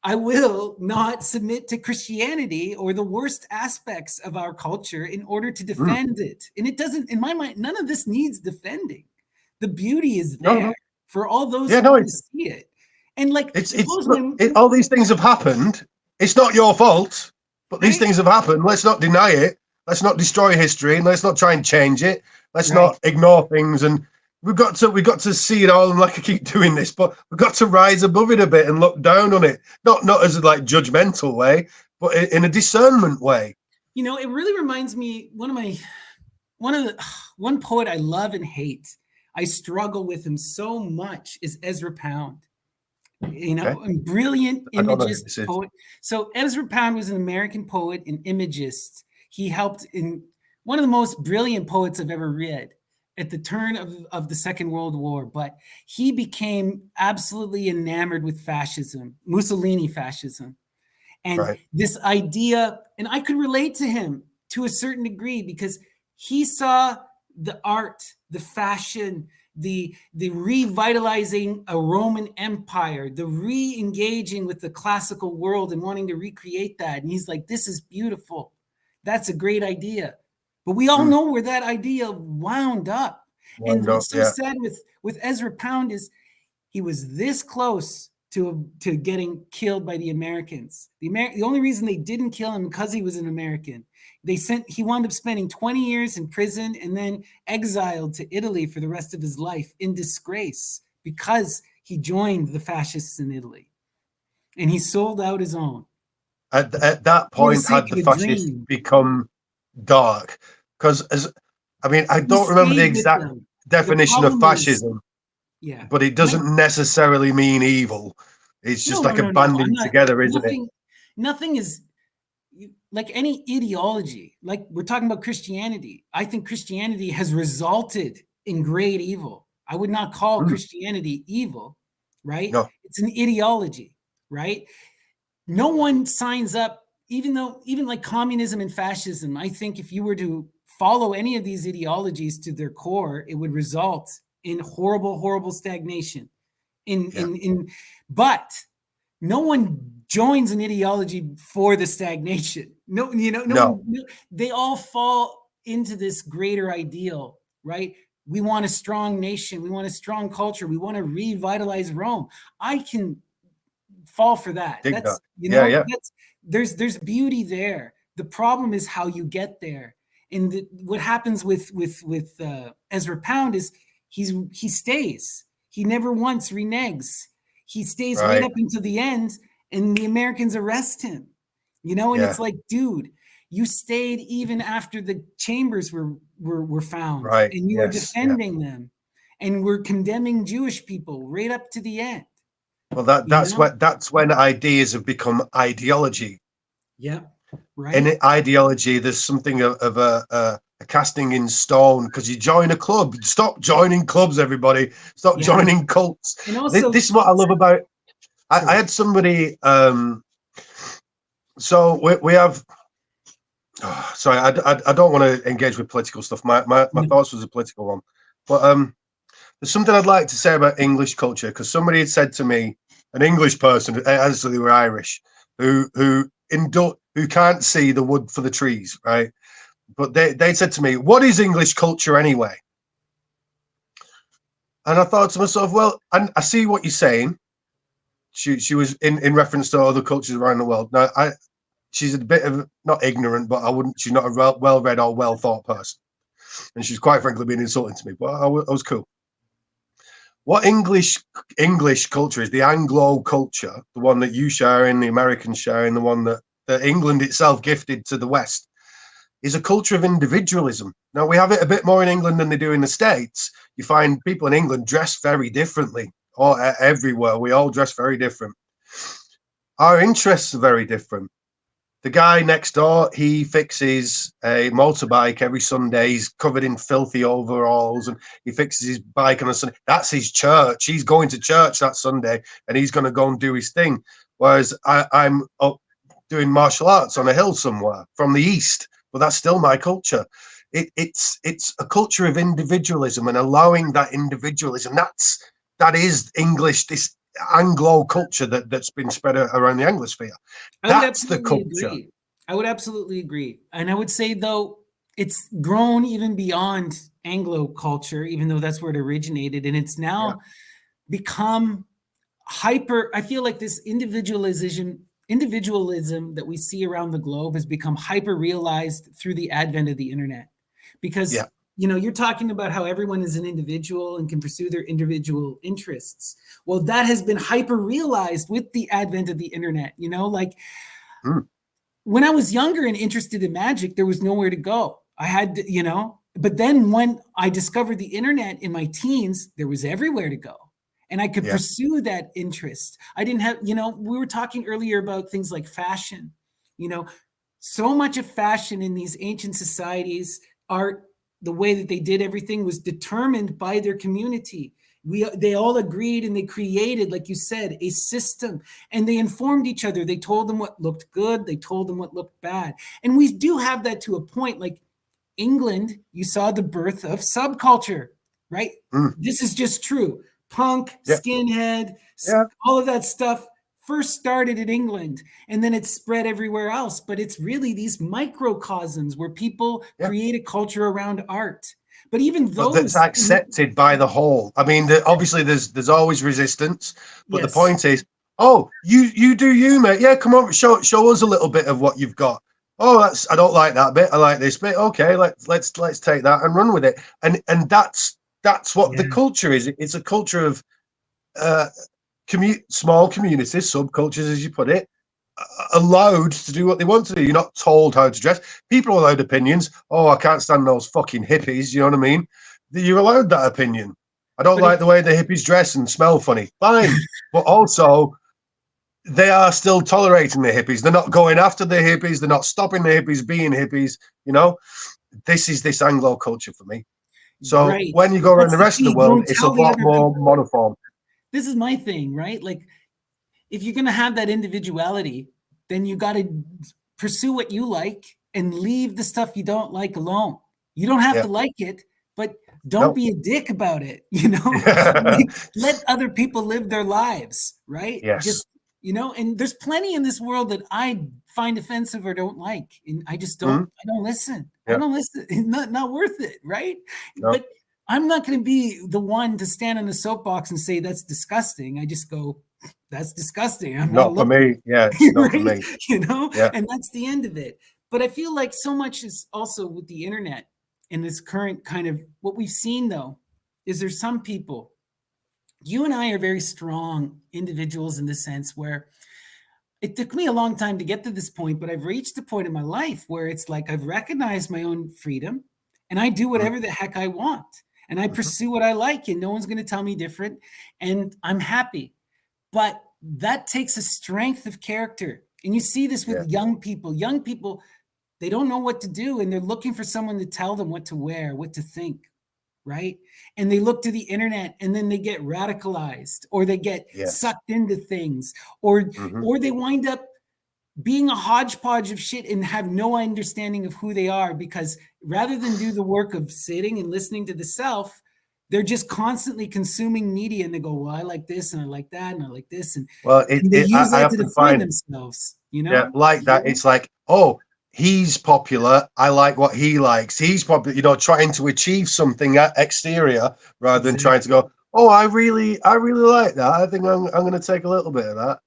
I will not submit to Christianity or the worst aspects of our culture in order to defend it. And it doesn't, in my mind, none of this needs defending. The beauty is there for all those who want to see it. And like, all these things have happened. It's not your fault, but these things have happened. Let's not deny it. Let's not destroy history, and let's not try and change it. Let's not ignore things. And we've got to see it all. And like I keep doing this, but we've got to rise above it a bit and look down on it. Not as a like judgmental way, but in a discernment way. You know, it really reminds me one poet I love and hate. I struggle with him so much is Ezra Pound. You know, a brilliant imagist poet. So Ezra Pound was an American poet and imagist. He helped in one of the most brilliant poets I've ever read at the turn of the Second World War, but he became absolutely enamored with fascism, Mussolini fascism. And this idea, and I could relate to him to a certain degree because he saw the art, the fashion, the revitalizing a Roman Empire, the re-engaging with the classical world and wanting to recreate that. And he's like, this is beautiful. That's a great idea. But we all know where that idea wound up. What's so sad with Ezra Pound is he was this close to getting killed by the Americans. The only reason they didn't kill him because he was an American. He wound up spending 20 years in prison and then exiled to Italy for the rest of his life in disgrace because he joined the fascists in Italy. And he sold out his own. At that point, had the fascists become dark? Because I don't remember the exact definition of fascism. But it doesn't necessarily mean evil. It's just a banding together, isn't it? Nothing is like any ideology. Like we're talking about Christianity. I think Christianity has resulted in great evil. I would not call Christianity evil, right? No. It's an ideology, right? No one signs up, even like communism and fascism. I think if you were to follow any of these ideologies to their core, it would result in horrible stagnation. But no one joins an ideology for the stagnation. No. They all fall into this greater ideal, right? We want a strong nation. We want a strong culture. We want to revitalize Rome. I can fall for that. There's beauty there. The problem is how you get there. And what happens with Ezra Pound is he stays. He never once reneges. He stays right up until the end, and the Americans arrest him. And it's like, dude, you stayed even after the chambers were found, and you were defending them, and we're condemning Jewish people right up to the end. Well, that's when ideas have become ideology. Yeah, right. In ideology, there's something of a casting in stone because you join a club. Stop joining clubs, everybody. Stop joining cults. And also, this is what I love about. I had somebody. So we have. Oh, sorry, I don't want to engage with political stuff. My thoughts was a political one, but there's something I'd like to say about English culture because somebody had said to me, an English person, actually they were Irish, who can't see the wood for the trees, right? But they said to me, "What is English culture anyway?" And I thought to myself, well, I see what you're saying. She was in reference to other cultures around the world. Now, she's a bit of not ignorant, but she's not a well-read or well-thought person, and she's quite frankly being insulting to me. But I was cool. What English culture is the Anglo culture, the one that you share in, the Americans share in, the one that England itself gifted to the West, is a culture of individualism. Now, we have it a bit more in England than they do in the States. You find people in England dress very differently, or everywhere. We all dress very different. Our interests are very different. The guy next door, he fixes a motorbike every Sunday. He's covered in filthy overalls and he fixes his bike on a Sunday. That's his church. He's going to church that Sunday and he's going to go and do his thing. Whereas I'm up doing martial arts on a hill somewhere from the East, but that's still my culture. It's a culture of individualism and allowing that individualism. That is English. This Anglo culture that's been spread around the Anglosphere. That's the culture. Agree. I would absolutely agree. And I would say, though, it's grown even beyond Anglo culture, even though that's where it originated. And it's now become hyper. I feel like this individualism that we see around the globe has become hyper realized through the advent of the internet. Because, you're talking about how everyone is an individual and can pursue their individual interests. Well, that has been hyper realized with the advent of the internet, when I was younger and interested in magic, there was nowhere to go. I had to, but then when I discovered the internet in my teens, there was everywhere to go. And I could pursue that interest. I didn't have, we were talking earlier about things like fashion, so much of fashion in these ancient societies, art, the way that they did everything was determined by their community. They all agreed and they created, like you said, a system, and they informed each other. They told them what looked good. They told them what looked bad. And we do have that to a point. Like England, you saw the birth of subculture, right? This is just true. Punk, skinhead, all of that stuff first started in England, and then it spread everywhere else. But it's really these microcosms where people create a culture around art. But even those, that's accepted by the whole. I mean, obviously there's always resistance, but the point is, you do you, mate. Yeah, come on, show us a little bit of what you've got. Oh, I don't like that bit. I like this bit. Okay, let's take that and run with it. And that's what the culture is. It's a culture of small communities, subcultures, as you put it, allowed to do what they want to do. You're not told how to dress. People are allowed opinions. Oh, I can't stand those fucking hippies. You know what I mean? You're allowed that opinion. I don't like the way the hippies dress and smell funny. Fine. But also, they are still tolerating the hippies. They're not going after the hippies. They're not stopping the hippies being hippies. This is this Anglo culture for me. So when you go around the rest of the world, it's a lot more monofilament. This is my thing, right? Like, if you're going to have that individuality, then you got to pursue what you like and leave the stuff you don't like alone. You don't have to like it, but don't be a dick about it. Let other people live their lives, right? Yes. Just, and there's plenty in this world that I find offensive or don't like. And I just don't, I don't listen. I don't listen. It's not worth it, right? No. But I'm not going to be the one to stand on the soapbox and say that's disgusting. I just go, that's disgusting. I'm not for me. Yeah, it's not for me. And that's the end of it. But I feel like so much is also with the internet and this current kind of what we've seen, though, is there's some people, you and I are very strong individuals in the sense where it took me a long time to get to this point, but I've reached a point in my life where it's like I've recognized my own freedom and I do whatever the heck I want. And I pursue what I like, and no one's going to tell me different. And I'm happy. But that takes a strength of character. And you see this with young people. Young people, they don't know what to do, and they're looking for someone to tell them what to wear, what to think, right? And they look to the internet, and then they get radicalized, or they get sucked into things, or they wind up being a hodgepodge of shit and have no understanding of who they are, because rather than do the work of sitting and listening to the self, they're just constantly consuming media, and they go, well, I like this and I like that and I like this. And they use that to define themselves, Yeah, like that. It's like, oh, he's popular. I like what he likes. He's popular, trying to achieve something exterior rather than trying to go, oh, I really like that. I think I'm going to take a little bit of that.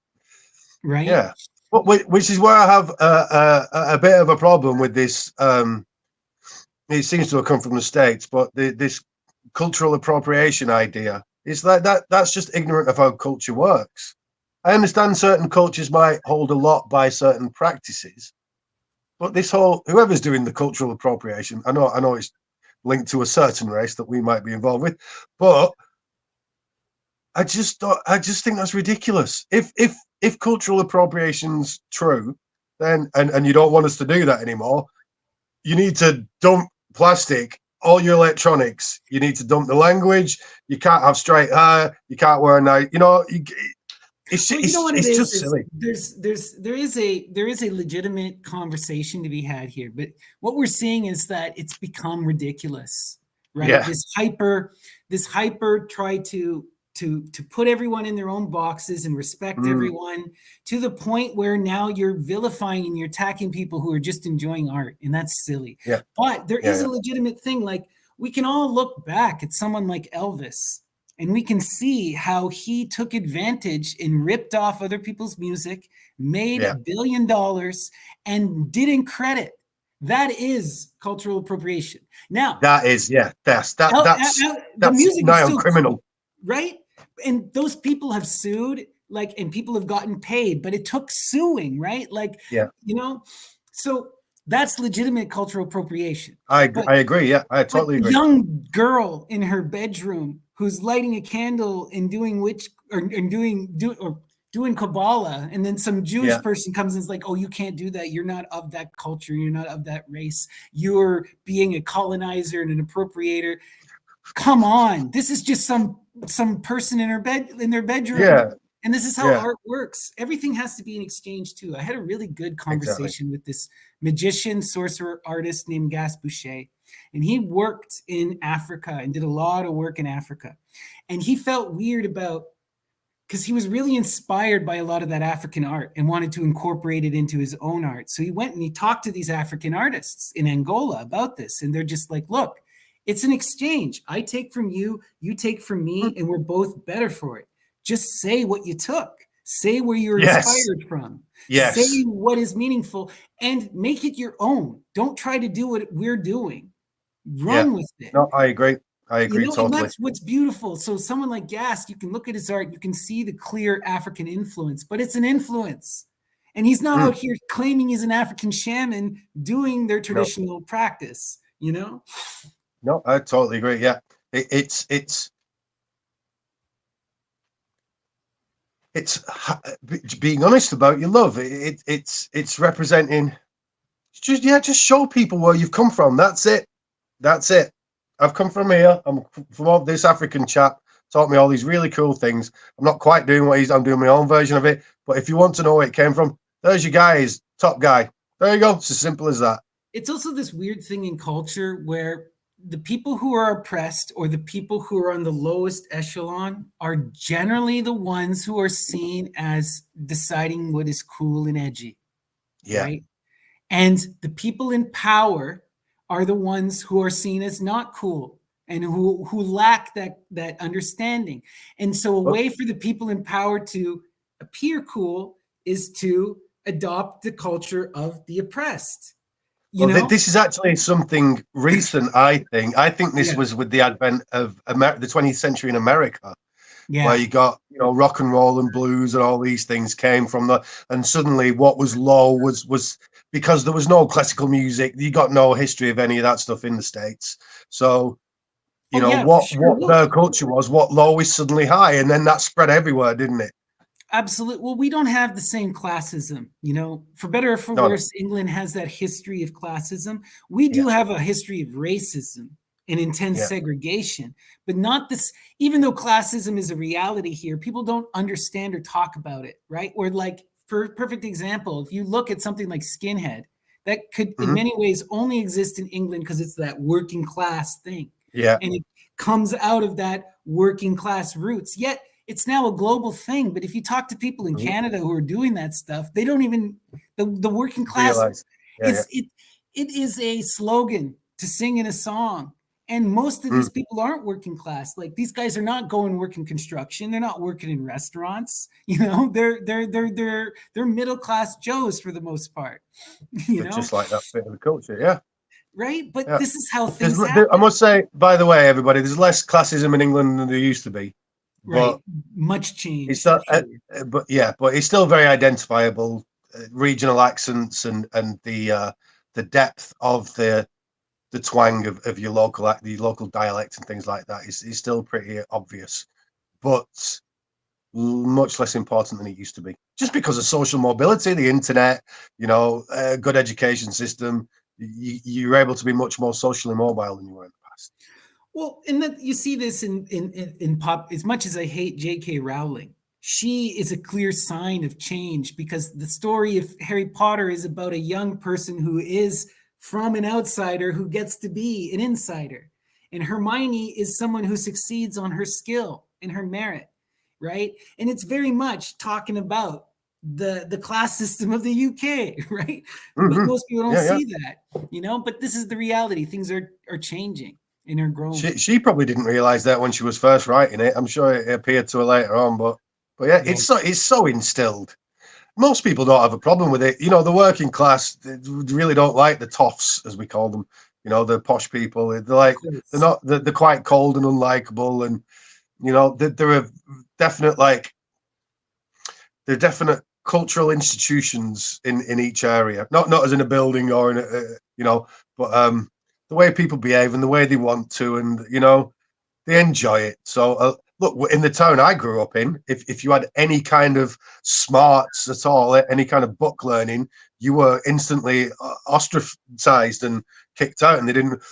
Right. Yeah. Which is where I have a bit of a problem with this. It seems to have come from the States, but this cultural appropriation idea is like that's just ignorant of how culture works. I understand certain cultures might hold a lot by certain practices, but this whole whoever's doing the cultural appropriation, I know it's linked to a certain race that we might be involved with, but I just think that's ridiculous. If cultural appropriation's true, then and you don't want us to do that anymore, you need to dump plastic, all your electronics. You need to dump the language. You can't have straight hair. You can't wear a night. It's just silly. There is a legitimate conversation to be had here, but what we're seeing is that it's become ridiculous, right? Yeah. This hyper try to to put everyone in their own boxes and respect everyone, to the point where now you're vilifying and you're attacking people who are just enjoying art, and that's silly. Yeah. But there is a legitimate thing. Like, we can all look back at someone like Elvis, and we can see how he took advantage and ripped off other people's music, made $1 billion, and didn't credit. That is cultural appropriation. Now, that is, that's the music nigh is on still criminal, right? And those people have sued, like, and people have gotten paid, but it took suing, right? Like, you know, so that's legitimate cultural appropriation. I agree. Yeah, I totally agree. A young girl in her bedroom who's lighting a candle and doing doing Kabbalah, and then some Jewish person comes and is like, oh, you can't do that. You're not of that culture. You're not of that race. You're being a colonizer and an appropriator. Come on. This is just some person in their bedroom. Yeah. And this is how art works. Everything has to be in exchange too. I had a really good conversation with this magician, sorcerer, artist named Gas Boucher. And he worked in Africa and did a lot of work in Africa. And he felt weird about, because he was really inspired by a lot of that African art and wanted to incorporate it into his own art. So he went and he talked to these African artists in Angola about this. And they're just like, look, it's an exchange. I take from you, you take from me, and we're both better for it. Just say what you took. Say where you're inspired from. Say what is meaningful and make it your own. Don't try to do what we're doing. Run with it. No, I agree. Totally. And that's what's beautiful. So someone like Gas, you can look at his art, you can see the clear African influence, but it's an influence. And he's not out here claiming he's an African shaman doing their traditional practice, you know? No, I totally agree. Yeah. It's being honest about your love. It's representing, just show people where you've come from. That's it. I've come from here. I'm from all this African chap, taught me all these really cool things. I'm not quite doing what I'm doing my own version of it. But if you want to know where it came from, there's your guy, his top guy. There you go. It's as simple as that. It's also this weird thing in culture where the people who are oppressed or the people who are on the lowest echelon are generally the ones who are seen as deciding what is cool and edgy. Right? And the people in power are the ones who are seen as not cool and who lack that understanding. And so a way for the people in power to appear cool is to adopt the culture of the oppressed. This is actually something recent, I think. I think this was with the advent of the 20th century in America, where you got, rock and roll and blues and all these things came from and suddenly what was low was because there was no classical music. You got no history of any of that stuff in the States. So, what their culture was, what low is suddenly high. And then that spread everywhere, didn't it? Absolutely. Well, we don't have the same classism, for better or for worse. England has that history of classism. We do have a history of racism and intense segregation, but not this, even though classism is a reality here, people don't understand or talk about it, right? Or like, for a perfect example, if you look at something like skinhead, that could in many ways only exist in England because it's that working class thing. Yeah. And it comes out of that working class roots. Yet it's now a global thing. But if you talk to people in Canada who are doing that stuff, they don't even, the working class, it is a slogan to sing in a song. And most of these people aren't working class. Like, these guys are not going work in construction. They're not working in restaurants. They're middle class Joes for the most part. Just like that bit of the culture, right. But this is how things happen. I must say, by the way, everybody, there's less classism in England than there used to be. Right, much change. It's not, but it's still very identifiable. Regional accents and the depth of the twang of your local dialect and things like that is still pretty obvious, but much less important than it used to be. Just because of social mobility, the internet, a good education system, you're able to be much more socially mobile than you were in the past. Well, and that you see this in pop. As much as I hate J.K. Rowling, she is a clear sign of change, because the story of Harry Potter is about a young person who is from an outsider who gets to be an insider. And Hermione is someone who succeeds on her skill and her merit, right? And it's very much talking about the class system of the UK, right? But most people don't see that, you know. But this is the reality. Things are changing and are growing. She probably didn't realize that when she was first writing it. I'm sure it appeared to her later on, but yeah, it's so instilled. Most people don't have a problem with it. You know, the working class, they really don't like the toffs, as we call them. You know, the posh people. They're quite cold and unlikable, and you know, they're a definite they're definite cultural institutions in each area. Not as in a building or in but the way people behave and the way they want to, and you know, they enjoy it. So look, in the town I grew up in, if you had any kind of smarts at all, any kind of book learning, you were instantly ostracized and kicked out, and they didn't.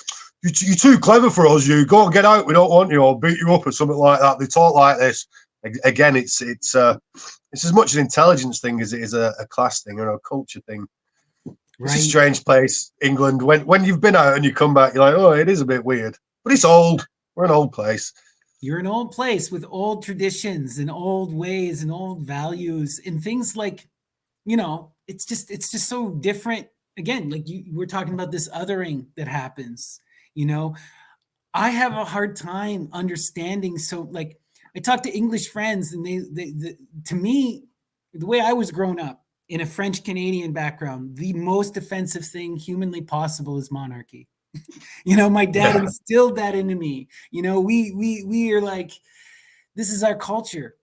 You're too clever for us. You go and get out. We don't want you, or beat you up, or something like that. They talk like this. Again, it's as much an intelligence thing as it is a class thing or a culture thing. Right. It's a strange place, England. When you've been out and you come back, you're like, oh, it is a bit weird, but it's old. We're an old place. You're an old place with old traditions and old ways and old values and things like, you know, it's just so different. Again, like we're talking about this othering that happens, you know. I have a hard time understanding. So like I talk to English friends, and they to me, the way I was grown up in a French Canadian background, the most offensive thing humanly possible is monarchy. You know, my dad instilled that into me. You know, we are like, this is our culture.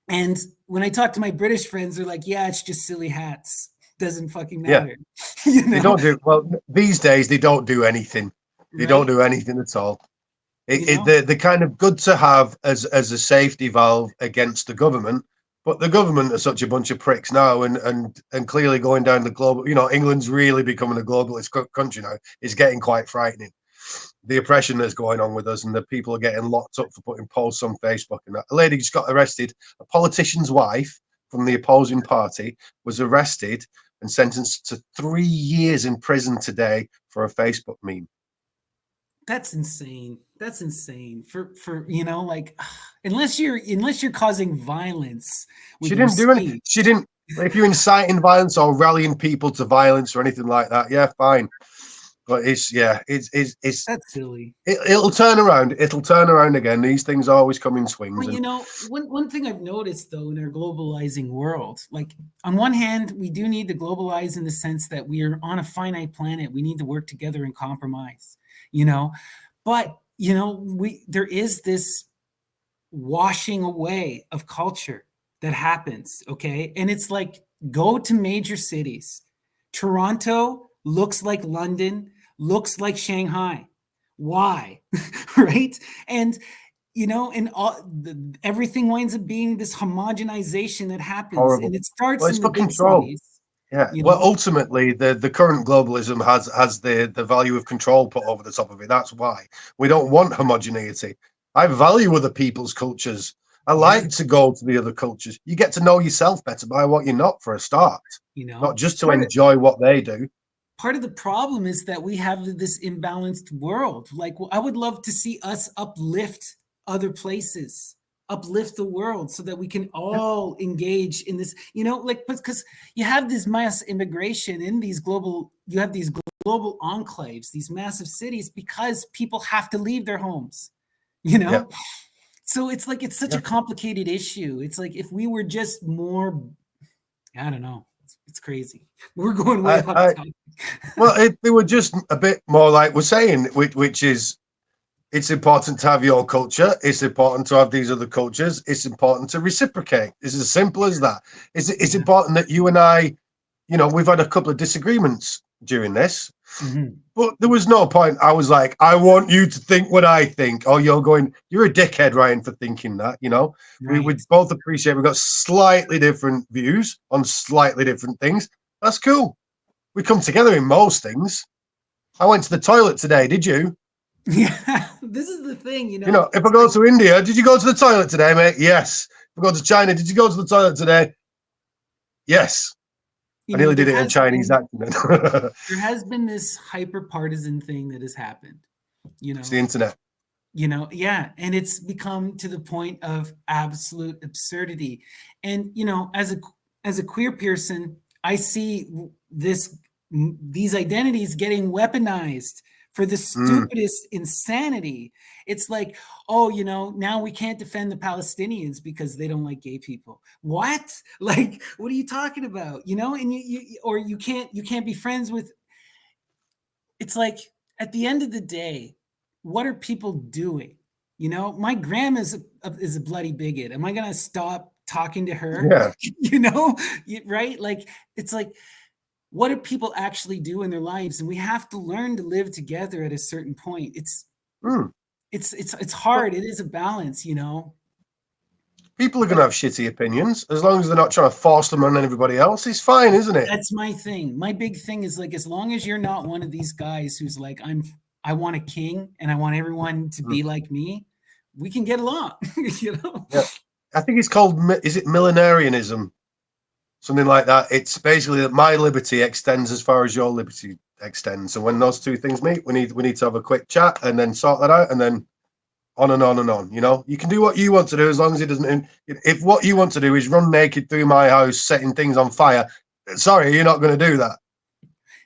And when I talk to my British friends, they're like, yeah, it's just silly hats. Doesn't fucking matter. Yeah. You know? They don't do well these days. They don't do anything. They don't do anything at all. They're kind of good to have as a safety valve against the government, but the government are such a bunch of pricks now, and clearly going down the global. You know, England's really becoming a globalist country now. It's getting quite frightening. The oppression that's going on with us, and the people are getting locked up for putting posts on Facebook. And that. A lady just got arrested. A politician's wife from the opposing party was arrested and sentenced to 3 years in prison today for a Facebook meme. That's insane. That's insane. For you know, like unless you're causing violence. She didn't do anything. She didn't. If you're inciting violence or rallying people to violence or anything like that, yeah, fine. But it's that's silly. It'll turn around. It'll turn around again. These things always come in swings. Well, you know, one thing I've noticed though in our globalizing world, like on one hand, we do need to globalize in the sense that we are on a finite planet. We need to work together and compromise. You know, but you know, there is this washing away of culture that happens, okay? And it's like, go to major cities. Toronto looks like London, looks like Shanghai. Why? Right? And you know, and everything winds up being this homogenization that happens. Horrible. And it starts in the big cities. Yeah. Well, ultimately, the current globalism has the value of control put over the top of it. That's why we don't want homogeneity. I value other people's cultures. I like to go to the other cultures. You get to know yourself better by what you're not, for a start. You know, not just to enjoy what they do. Part of the problem is that we have this imbalanced world. Like, I would love to see us uplift other places, uplift the world, so that we can all engage in this, you know, like, because you have this mass immigration in these global enclaves, these massive cities, because people have to leave their homes, you know? Yeah. So it's like, it's such a complicated issue. It's like, if we were just more, I don't know, it's crazy. We're going way off topic. Well, if they were just a bit more like we're saying, which is, it's important to have your culture. It's important to have these other cultures. It's important to reciprocate. It's as simple as that. It's important that you and I, you know, we've had a couple of disagreements during this, but there was no point. I was like, I want you to think what I think. Oh, you're a dickhead, Ryan, for thinking that, you know. Right. We would both appreciate we've got slightly different views on slightly different things. That's cool. We come together in most things. I went to the toilet today. Did you? Yeah, this is the thing, you know. You know, if I go to India, did you go to the toilet today, mate? Yes. If I go to China, did you go to the toilet today? Yes. I nearly did it in Chinese accent. There has been this hyper partisan thing that has happened. You know, it's the internet. Yeah, and it's become to the point of absolute absurdity. And as a queer person, I see these identities getting weaponized for the stupidest insanity. It's like, oh, now we can't defend the Palestinians because they don't like gay people. What? Like, what are you talking about? And you can't be friends with. It's like, at the end of the day, what are people doing? My grandma is a bloody bigot. Am I gonna stop talking to her? Yeah. Right? Like, it's like, what do people actually do in their lives? And we have to learn to live together at a certain point. It's hard. It is a balance. People are going to have shitty opinions as long as they're not trying to force them on everybody else. It's fine, isn't it? That's my thing. My big thing is, like, as long as you're not one of these guys who's like, I want a king and I want everyone to be like me, we can get along. Yeah. I think it's called, is it millenarianism? Something like that. It's basically that my liberty extends as far as your liberty extends. So when those two things meet, we need to have a quick chat and then sort that out, and then on and on and on. You can do what you want to do as long as it doesn't. If what you want to do is run naked through my house, setting things on fire, sorry, you're not going to do that.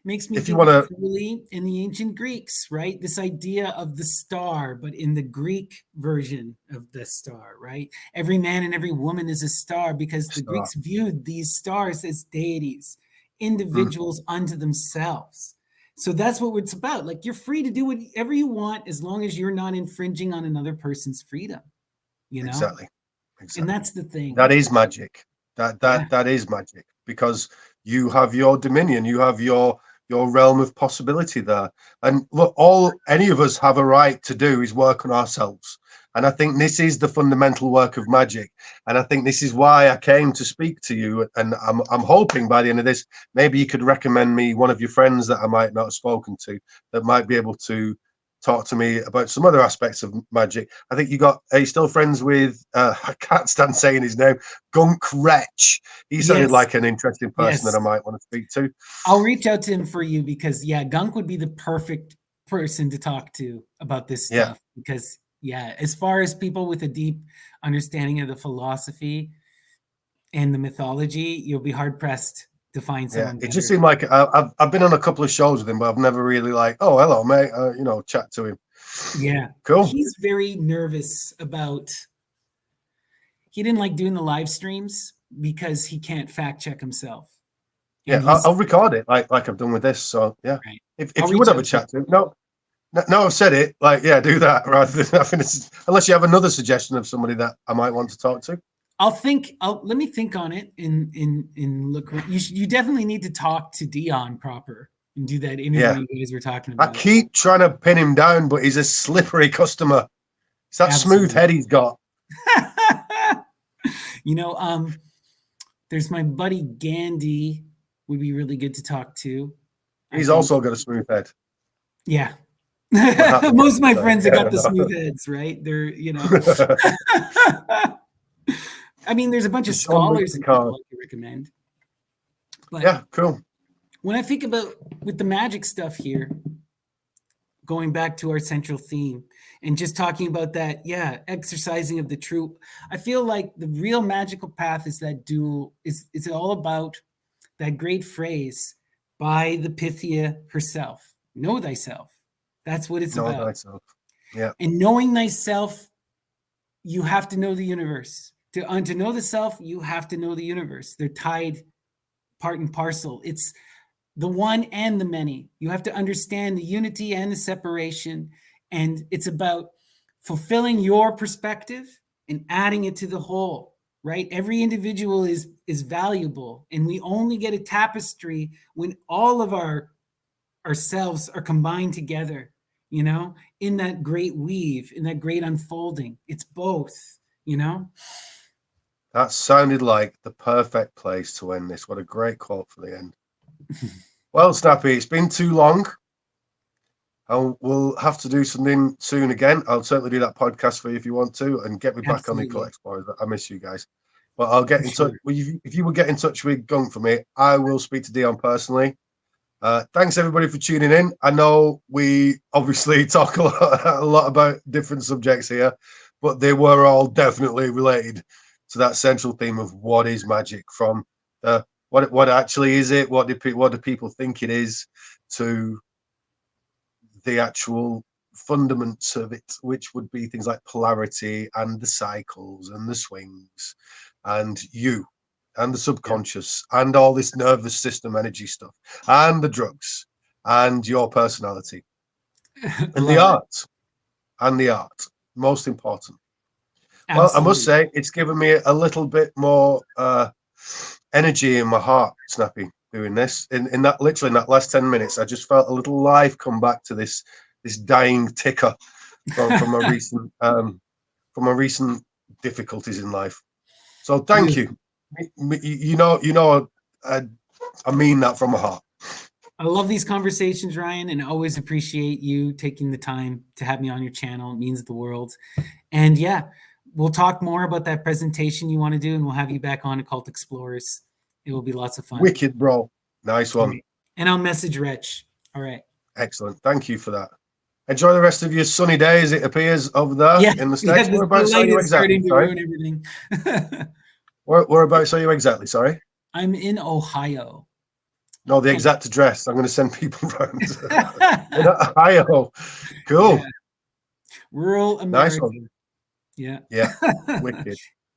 Makes me think of Crowley in the ancient Greeks, right? This idea of the star, but in the Greek version of the star, right? Every man and every woman is a star, because the Greeks viewed these stars as deities, individuals unto themselves. So that's what it's about. Like, you're free to do whatever you want as long as you're not infringing on another person's freedom. Exactly. And that's the thing. That is magic. That is magic, because you have your dominion, you have your realm of possibility there. And look, all any of us have a right to do is work on ourselves. And I think this is the fundamental work of magic. And I think this is why I came to speak to you. And I'm hoping by the end of this, maybe you could recommend me one of your friends that I might not have spoken to, that might be able to talk to me about some other aspects of magic. I think are you still friends with, I can't stand saying his name, Gunk Wretch? He sounded like an interesting person that I might want to speak to. I'll reach out to him for you, because Gunk would be the perfect person to talk to about this stuff. Because as far as people with a deep understanding of the philosophy and the mythology, you'll be hard pressed to find someone. It just seemed like I've been on a couple of shows with him, but I've never really oh, hello, mate, chat to him. Cool. He's very nervous about. He didn't like doing the live streams because he can't fact check himself. I'll record it like I've done with this. So right. If you would have a chat to him, no, I've said it. Do that rather than unless you have another suggestion of somebody that I might want to talk to. Let me think on it and look. You definitely need to talk to Dion proper and do that interview you guys were talking about. I keep trying to pin him down, but he's a slippery customer. It's that smooth head he's got. There's my buddy Gandhi, would be really good to talk to. He's also got a smooth head. Yeah. Most of my friends have got the smooth heads, right? They're, I mean, there's a bunch of scholars that I like to recommend. But cool. When I think about with the magic stuff here, going back to our central theme and just talking about that, exercising of the true, I feel like the real magical path is that dual, it's all about that great phrase by the Pythia herself, know thyself. That's what it's about. Know thyself. Yeah. And knowing thyself, you have to know the universe. To know the self, you have to know the universe. They're tied part and parcel. It's the one and the many. You have to understand the unity and the separation. And it's about fulfilling your perspective and adding it to the whole, right? Every individual is valuable. And we only get a tapestry when all of ourselves are combined together, in that great weave, in that great unfolding. It's both, That sounded like the perfect place to end this. What a great quote for the end. Well, Snappy, it's been too long. We'll have to do something soon again. I'll certainly do that podcast for you if you want to, and get me back on the Occult Explorers. I miss you guys. But I'll get in touch. If you will get in touch with Gunk for me, I will speak to Dion personally. Thanks everybody for tuning in. I know we obviously talk a lot about different subjects here, but they were all definitely related to that central theme of what is magic, from what actually is it, what do people think it is, to the actual fundaments of it, which would be things like polarity and the cycles and the swings and you and the subconscious and all this nervous system energy stuff and the drugs and your personality and the art, most important. Well, I must say it's given me a little bit more energy in my heart, Snappy, doing this. In that, literally in that last 10 minutes, I just felt a little life come back to this dying ticker from my recent difficulties in life. So thank you. You know, I mean that from my heart. I love these conversations, Ryan, and always appreciate you taking the time to have me on your channel. It means the world. And yeah, we'll talk more about that presentation you want to do, and we'll have you back on Occult Explorers. It will be lots of fun. Wicked, bro. Nice one. Right. And I'll message Wretch. All right. Excellent. Thank you for that. Enjoy the rest of your sunny day, as it appears over there in the States. Whereabouts are you exactly? Everything. Whereabouts are you exactly? Sorry. I'm in Ohio. No, the exact address. I'm going to send people around. In Ohio. Cool. Yeah. Rural America. Nice one. Yeah. Yeah. Wicked.